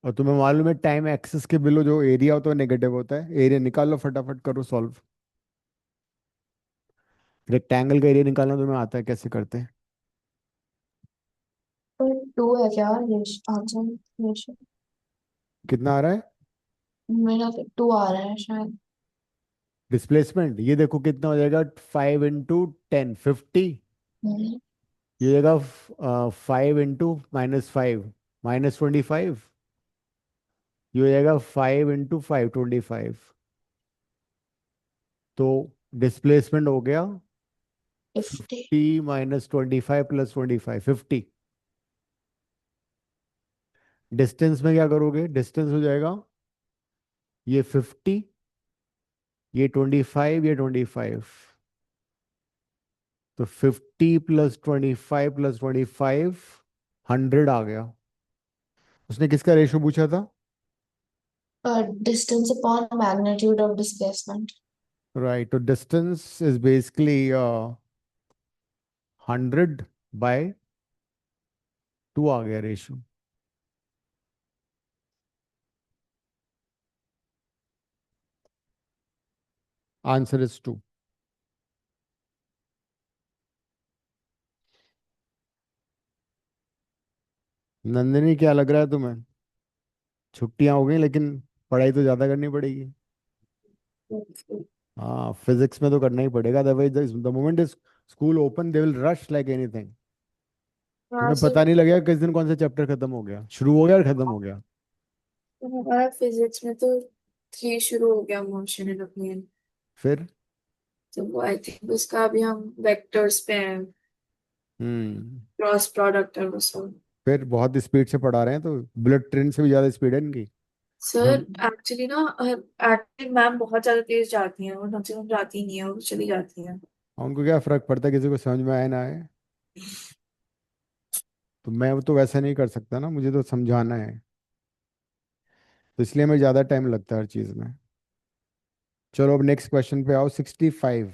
और तुम्हें मालूम है टाइम एक्सिस के बिलो जो एरिया होता है नेगेटिव होता है। एरिया निकालो, फटाफट करो सॉल्व। रेक्टेंगल का एरिया निकालना तुम्हें आता है, कैसे करते हैं? पर टू है क्या आंसर? रेशो कितना आ रहा है? मेरा तो टू आ रहा है शायद। डिस्प्लेसमेंट ये देखो कितना हो जाएगा, 5 × 10 50। हम्म, ये हो जाएगा 5 × -5 -25। ये हो जाएगा 5 × 5 25। तो डिस्प्लेसमेंट हो गया 50। 50 - 25 + 25 50। डिस्टेंस में क्या करोगे? डिस्टेंस हो जाएगा ये 50, ये 25, ये 25। तो 50 + 25 + 25 100 आ गया। उसने किसका रेशो पूछा था? Distance upon magnitude of displacement. Right, तो डिस्टेंस इज बेसिकली 100/2 आ गया रेशो। Answer is 2। नंदिनी क्या लग रहा है तुम्हें? छुट्टियां हो गई लेकिन पढ़ाई तो ज्यादा करनी पड़ेगी। Okay. हाँ, फिजिक्स में तो करना ही पड़ेगा, otherwise the moment is school open they will rush like anything. हाँ तुम्हें सर, पता नहीं लगेगा किस दिन कौन सा चैप्टर खत्म हो गया, शुरू हो गया और खत्म हो गया। तो हमारा फिजिक्स में तो 3 शुरू हो गया, मोशन एंड ऑप्नियन। फिर तो वो आई थिंक उसका अभी हम वेक्टर्स पे हैं, हम्म क्रॉस प्रोडक्ट और वो सब। फिर बहुत स्पीड से पढ़ा रहे हैं, तो बुलेट ट्रेन से भी ज्यादा स्पीड है इनकी। सर हम एक्चुअली ना, एक्चुअली मैम बहुत ज्यादा तेज जाती हैं, और हमसे हम जाती नहीं है, वो चली जाती हैं। उनको क्या फर्क पड़ता है किसी को समझ में आए ना आए। तो मैं तो वैसा नहीं कर सकता ना, मुझे तो समझाना है, तो इसलिए मैं ज्यादा टाइम लगता है हर चीज में। चलो अब नेक्स्ट क्वेश्चन पे आओ, 65।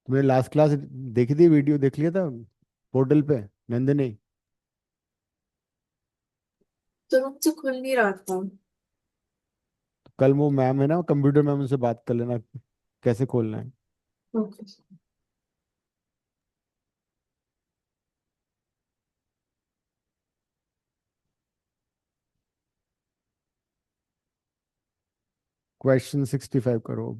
तुमने लास्ट क्लास देखी थी, वीडियो देख लिया था पोर्टल पे, नंदिनी? तो मुझसे खुल नहीं रहा था। कल वो मैम है ना, कंप्यूटर मैम, उनसे बात कर लेना कैसे खोलना है। ओके। क्वेश्चन 65 करो।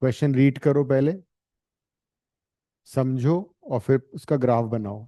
क्वेश्चन रीड करो पहले, समझो, और फिर उसका ग्राफ बनाओ।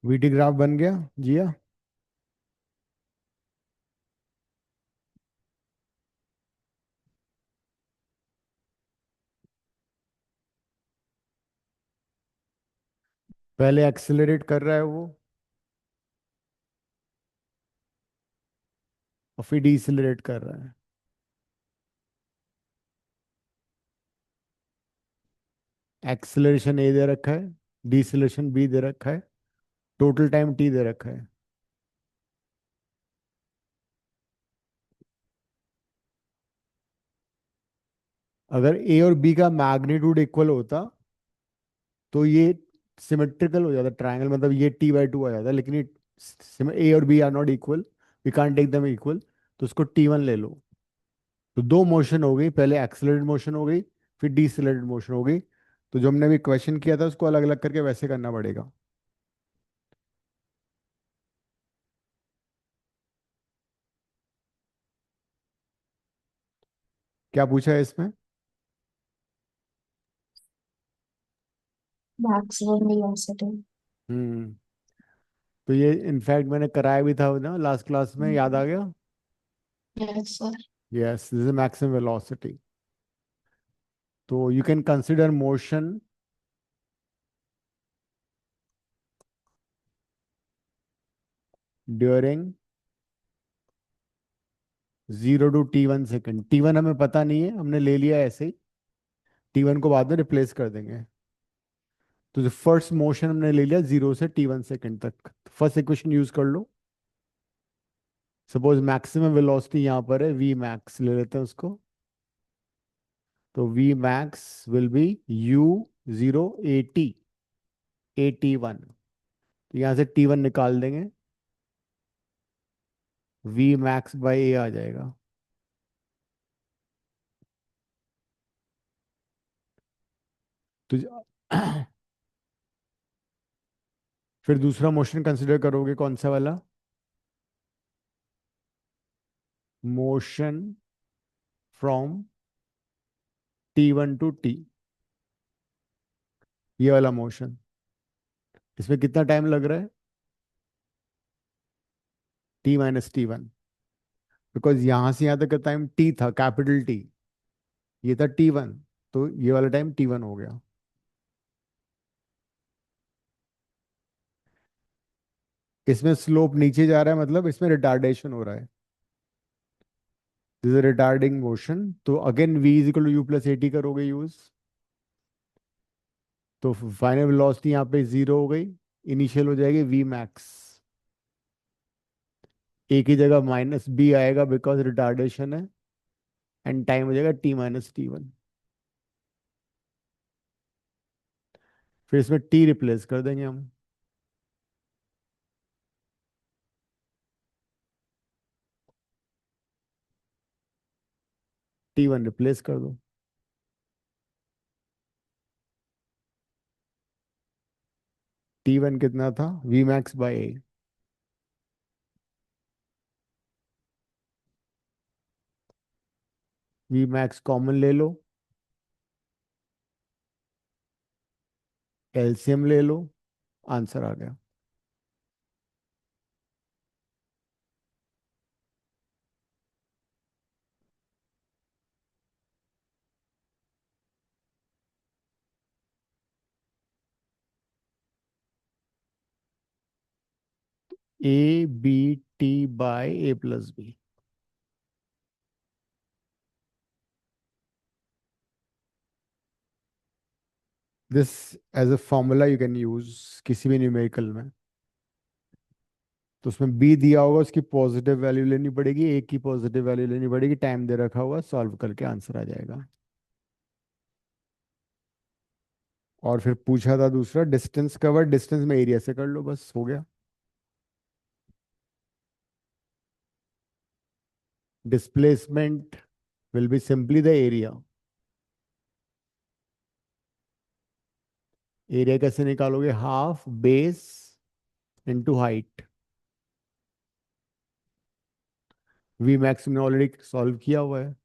वीटी ग्राफ बन गया जिया? पहले एक्सेलरेट कर रहा है वो, और फिर डिसेलरेट कर रहा है। एक्सेलरेशन ए दे रखा है, डिसेलरेशन बी दे रखा है, टोटल टाइम टी दे रखा है। अगर ए और बी का मैग्नीट्यूड इक्वल होता तो ये सिमेट्रिकल हो जाता ट्रायंगल, मतलब ये t/2 आ जाता, लेकिन ये ए और b are not equal, we can't take them equal, तो उसको t1 ले लो। तो दो मोशन हो गई, पहले एक्सेलरेटेड मोशन हो गई, फिर डिसेलरेटेड मोशन हो गई। तो जो हमने अभी क्वेश्चन किया था उसको अलग अलग करके वैसे करना पड़ेगा। क्या पूछा है इसमें? maximum velocity. हम्म तो ये इनफैक्ट मैंने कराया भी था ना लास्ट क्लास में, याद आ गया? Yes, sir. Yes, this is maximum velocity. तो you can consider motion during 0 to t1 second. t1 हमें पता नहीं है, हमने ले लिया ऐसे ही, t1 को बाद में रिप्लेस कर देंगे। तो जो फर्स्ट मोशन हमने ले लिया 0 से t1 सेकेंड तक, फर्स्ट इक्वेशन यूज कर लो। सपोज मैक्सिमम वेलोसिटी यहाँ पर है, वी मैक्स ले लेते हैं उसको। तो v max will be u0 at तो यहाँ से t1 निकाल देंगे, वी मैक्स बाई ए आ जाएगा। तो फिर दूसरा मोशन कंसिडर करोगे कौन सा वाला? Motion from t1 to t, ये वाला मोशन। इसमें कितना टाइम लग रहा है? t-t1, बिकॉज यहां से यहां तक का टाइम t था, कैपिटल टी, ये था t1, तो ये वाला टाइम t1 हो गया। इसमें स्लोप नीचे जा रहा है, मतलब इसमें रिटार्डेशन हो रहा है, दिस इज रिटार्डिंग मोशन। तो again v is equal to u+at करोगे यूज, तो फाइनल वेलोसिटी यहाँ पे 0 हो गई, इनिशियल हो जाएगी v मैक्स, ए की जगह -b आएगा बिकॉज रिटार्डेशन है, एंड टाइम हो जाएगा t-t1। फिर इसमें t रिप्लेस कर देंगे हम, t1 रिप्लेस कर दो। t1 कितना था? v max by a. v max common ले लो, एलसीएम ले लो, आंसर आ गया। A b t by a+b। This as a formula you can use किसी भी न्यूमेरिकल में। तो उसमें b दिया होगा, उसकी पॉजिटिव वैल्यू लेनी पड़ेगी, a की पॉजिटिव वैल्यू लेनी पड़ेगी, टाइम दे रखा होगा, सॉल्व करके आंसर आ जाएगा। और फिर पूछा था दूसरा डिस्टेंस कवर, डिस्टेंस में एरिया से कर लो, बस हो गया। Displacement will be simply the area. Area कैसे निकालोगे? Half base into height. V max ने ऑलरेडी सॉल्व किया हुआ है।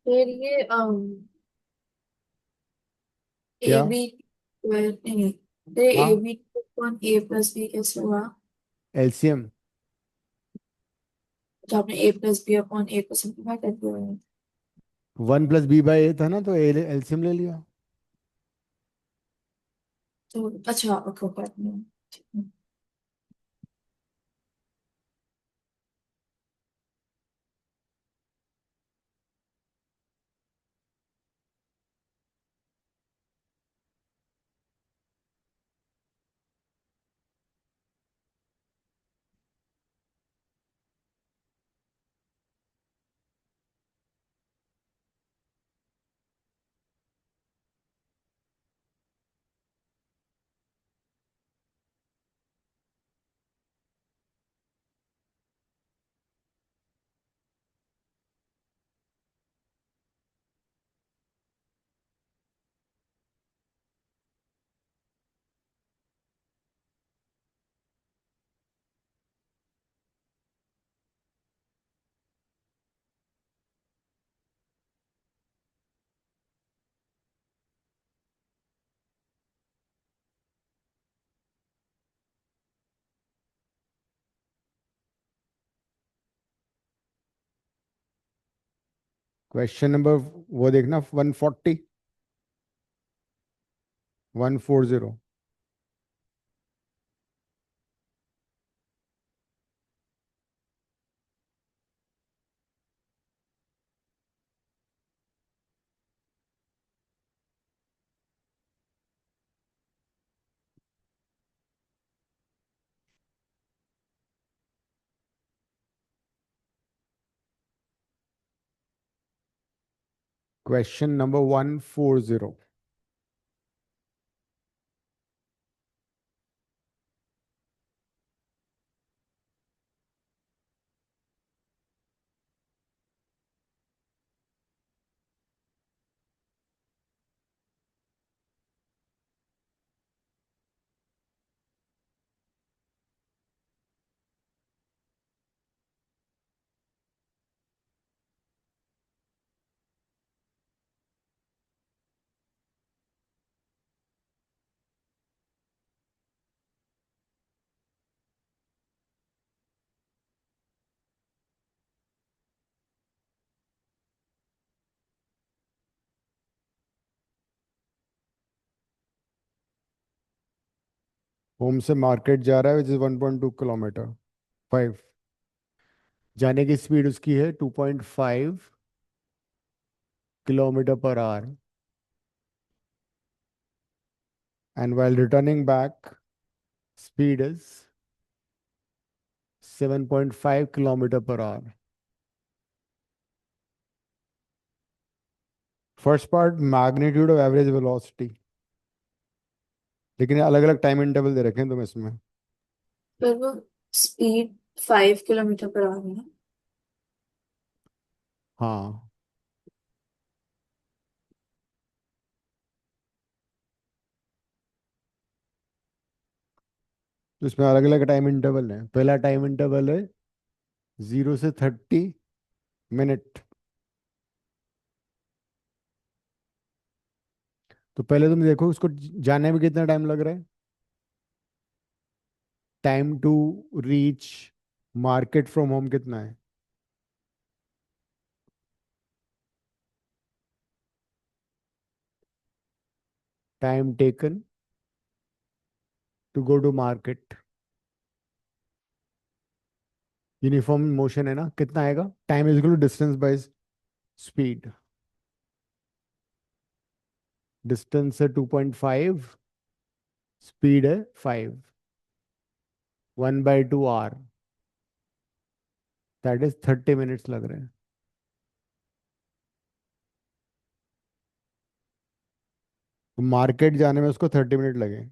फिर ये ए क्या? बी नहीं, फिर ए हाँ, बी अपॉन a+b कैसे हुआ? एलसीएम। तो आपने a+b अपॉन a को सिंप्लीफाई कर दिया। 1+b/a था ना, तो एलसीएम ले लिया। तो अच्छा, ओके ओके। क्वेश्चन नंबर वो देखना 140 140। Question number 140। होम से मार्केट जा रहा है विच इज 1.2 किलोमीटर 5। जाने की स्पीड उसकी है 2.5 kilometre per our, and while returning back speed is 7.5 kilometre per our. First part magnitude of average velocity, लेकिन अलग अलग टाइम इंटरवल दे रखे हैं तुम इसमें। फिर वो स्पीड 5 किलोमीटर पर आवर है ना? हाँ, तो इसमें अलग अलग टाइम इंटरवल है। पहला टाइम इंटरवल है 0 से 30 मिनट। तो पहले तुम देखो उसको जाने में कितना टाइम लग रहा है। Time to reach market from home कितना है? Time taken to go to market, uniform motion है ना, कितना आएगा? Time is equal to distance by speed. Distance है 2.5, स्पीड है 5, 1/2 आवर, दैट इज 30 मिनट्स लग रहे हैं। तो मार्केट जाने में उसको 30 मिनट लगे।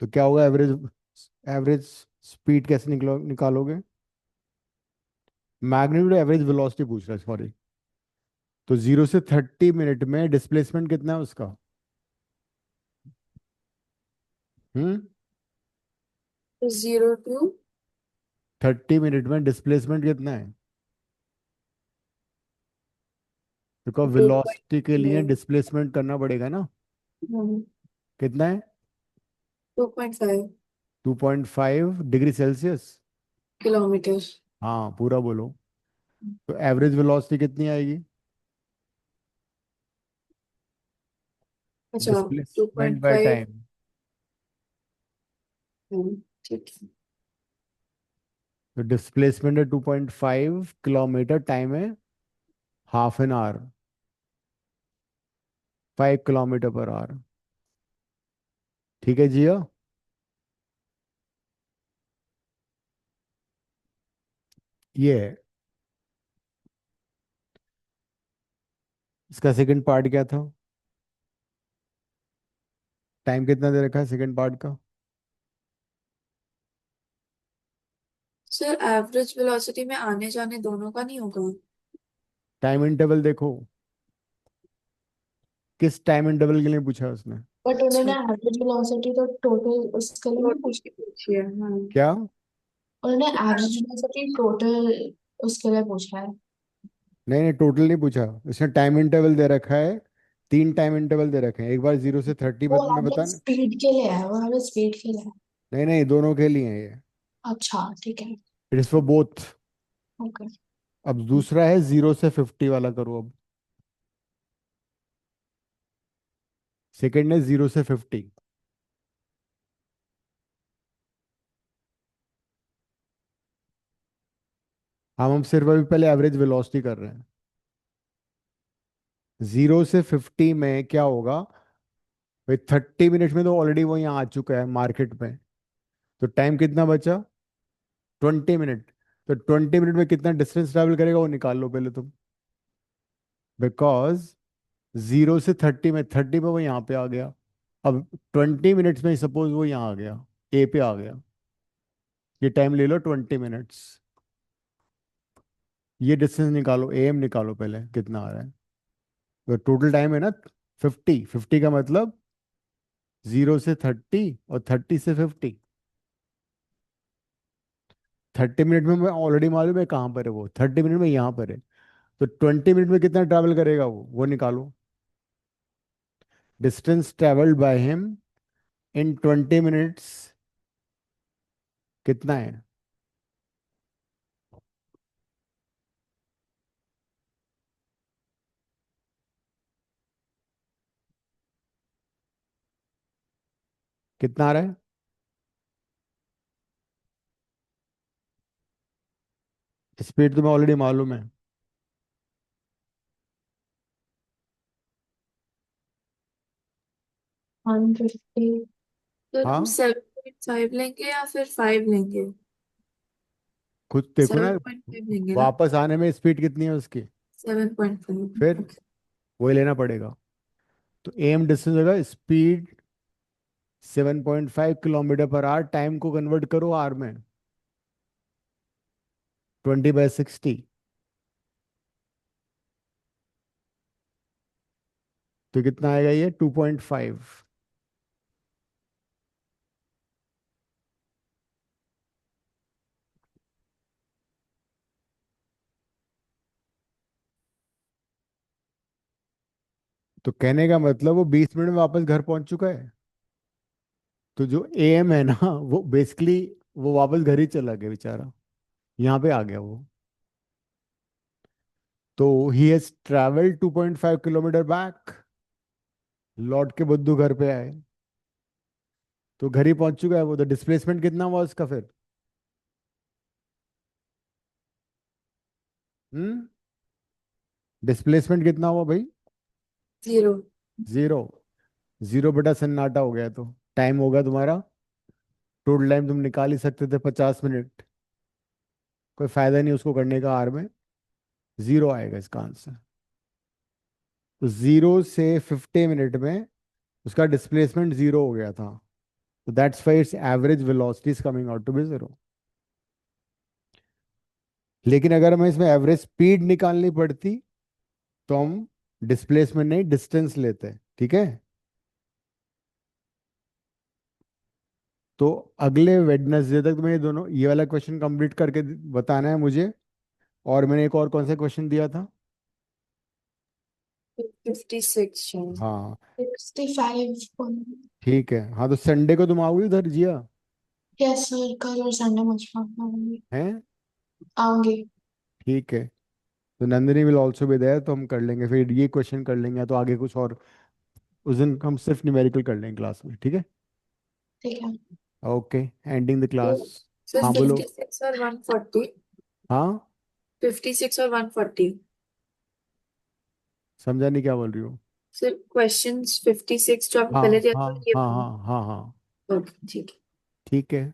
तो क्या होगा एवरेज? एवरेज स्पीड कैसे निकालोगे? मैग्नीट्यूड एवरेज वेलोसिटी पूछ रहा है, सॉरी। तो 0 से 30 मिनट में डिस्प्लेसमेंट कितना है उसका? 0 to 30 मिनट में डिस्प्लेसमेंट कितना है? बिकॉज टू वेलोसिटी के लिए पॉइंट डिस्प्लेसमेंट करना पड़ेगा ना। कितना है? 2.5 2.5 डिग्री सेल्सियस। किलोमीटर। हाँ, पूरा बोलो। तो एवरेज वेलोसिटी कितनी आएगी? अच्छा, two displacement point by five time. ठीक है। तो डिस्प्लेसमेंट है 2.5 किलोमीटर, टाइम है half an hour, 5 kilometre per hour. ठीक है जिया। ये है। इसका सेकंड पार्ट क्या था? टाइम कितना दे रखा है सेकंड पार्ट का? सर एवरेज वेलोसिटी में आने जाने दोनों का नहीं होगा? टाइम इंटरवल देखो, किस टाइम इंटरवल के लिए पूछा है उसने? बट अच्छा, उन्होंने एवरेज वेलोसिटी तो टोटल उसके लिए नहीं टोटल पूछा। की पूछी है हाँ। क्या? उन्होंने एवरेज वेलोसिटी टोटल उसके लिए पूछा है। नहीं नहीं, टोटल नहीं पूछा। इसने टाइम इंटरवल दे रखा है, 3 टाइम इंटरवल दे रखे हैं। एक बार 0 से 30 वो में एवरेज बताना। स्पीड के लिए है, वो एवरेज स्पीड के लिए है। नहीं नहीं, दोनों के लिए है ये। अच्छा ठीक है। It is for both. Okay. अब दूसरा है 0 से 50 वाला, करो अब। सेकेंड है 0 से 50। हम सिर्फ अभी पहले एवरेज वेलोसिटी कर रहे हैं। 0 से 50 में क्या होगा भाई, 30 मिनट में तो ऑलरेडी वो यहाँ आ चुका है मार्केट में। तो टाइम कितना बचा? 20 मिनट। तो 20 मिनट में कितना डिस्टेंस ट्रैवल करेगा वो निकाल लो पहले तुम। बिकॉज 0 से 30 में, 30 में वो यहाँ पे आ गया। अब 20 मिनट्स में सपोज वो यहाँ आ गया, ए पे आ गया। ये टाइम ले लो 20 मिनट्स। ये डिस्टेंस निकालो, एम निकालो पहले कितना आ रहा है। तो टोटल टाइम है ना 50। 50 का मतलब 0 से 30 और 30 से 50। 30 मिनट में मैं ऑलरेडी मालूम है कहाँ पर है वो, 30 मिनट में यहाँ पर है। तो 20 मिनट में कितना ट्रैवल करेगा वो निकालो। Distance travelled by him in 20 minutes कितना है? कितना आ रहा है? स्पीड तुम्हें ऑलरेडी मालूम है। 150। तो हम हाँ, 7.5 लेंगे या फिर 5 लेंगे? खुद देखो ना। 7.5 लेंगे ना? वापस आने में स्पीड कितनी है उसकी? 7.5। फिर वही लेना पड़ेगा। तो एम डिस्टेंस होगा speed 7.5 kilometre per our. Time को कन्वर्ट करो आर में, 20/60। तो कितना आएगा ये? 2.5। तो कहने का मतलब वो 20 मिनट में वापस घर पहुंच चुका है। तो जो एम है ना वो बेसिकली वो वापस घर ही चला गया बेचारा, यहाँ पे आ गया वो। तो he has travelled 2.5 kilometre back. लौट के बुद्धू घर पे आए तो घर ही पहुंच चुका है वो। तो डिस्प्लेसमेंट कितना हुआ उसका फिर? हम्म डिस्प्लेसमेंट कितना हुआ भाई? 0। 0। 0 बटा सन्नाटा हो गया। तो टाइम होगा तुम्हारा, टोटल टाइम तुम निकाल ही सकते थे 50 मिनट। कोई फायदा नहीं उसको करने का आर में। 0 आएगा इसका आंसर। तो 0 से 50 मिनट में उसका डिस्प्लेसमेंट 0 हो गया था। तो that's why its average velocity is coming out to be 0। लेकिन अगर हमें इसमें एवरेज स्पीड निकालनी पड़ती तो हम डिस्प्लेसमेंट नहीं डिस्टेंस लेते, ठीक है। तो अगले वेडनेसडे तक तुम्हें ये दोनों, ये वाला क्वेश्चन कंप्लीट करके बताना है मुझे। और मैंने एक और कौन सा क्वेश्चन दिया था? 56 शायद। हाँ 65। ठीक है। हाँ तो संडे को तुम आओगे उधर जिया? यस सर, कल और संडे मुझ पर आऊंगी। हैं? आऊंगी। ठीक है। तो Nandini will also be there, तो हम कर लेंगे फिर ये क्वेश्चन कर लेंगे, या तो आगे कुछ और। उस दिन हम सिर्फ न्यूमेरिकल कर लेंगे क्लास में, ठीक है। ठीक है। ओके, एंडिंग द तो क्लास। सर हाँ बोलो। 56 और 140। हाँ 56 और 140। समझा नहीं, क्या बोल रही हो? सर क्वेश्चंस 56 जो आपने हाँ पहले दिया हाँ था ये हाँ वाला। हाँ हाँ हाँ। ओके ठीक है। ठीक है।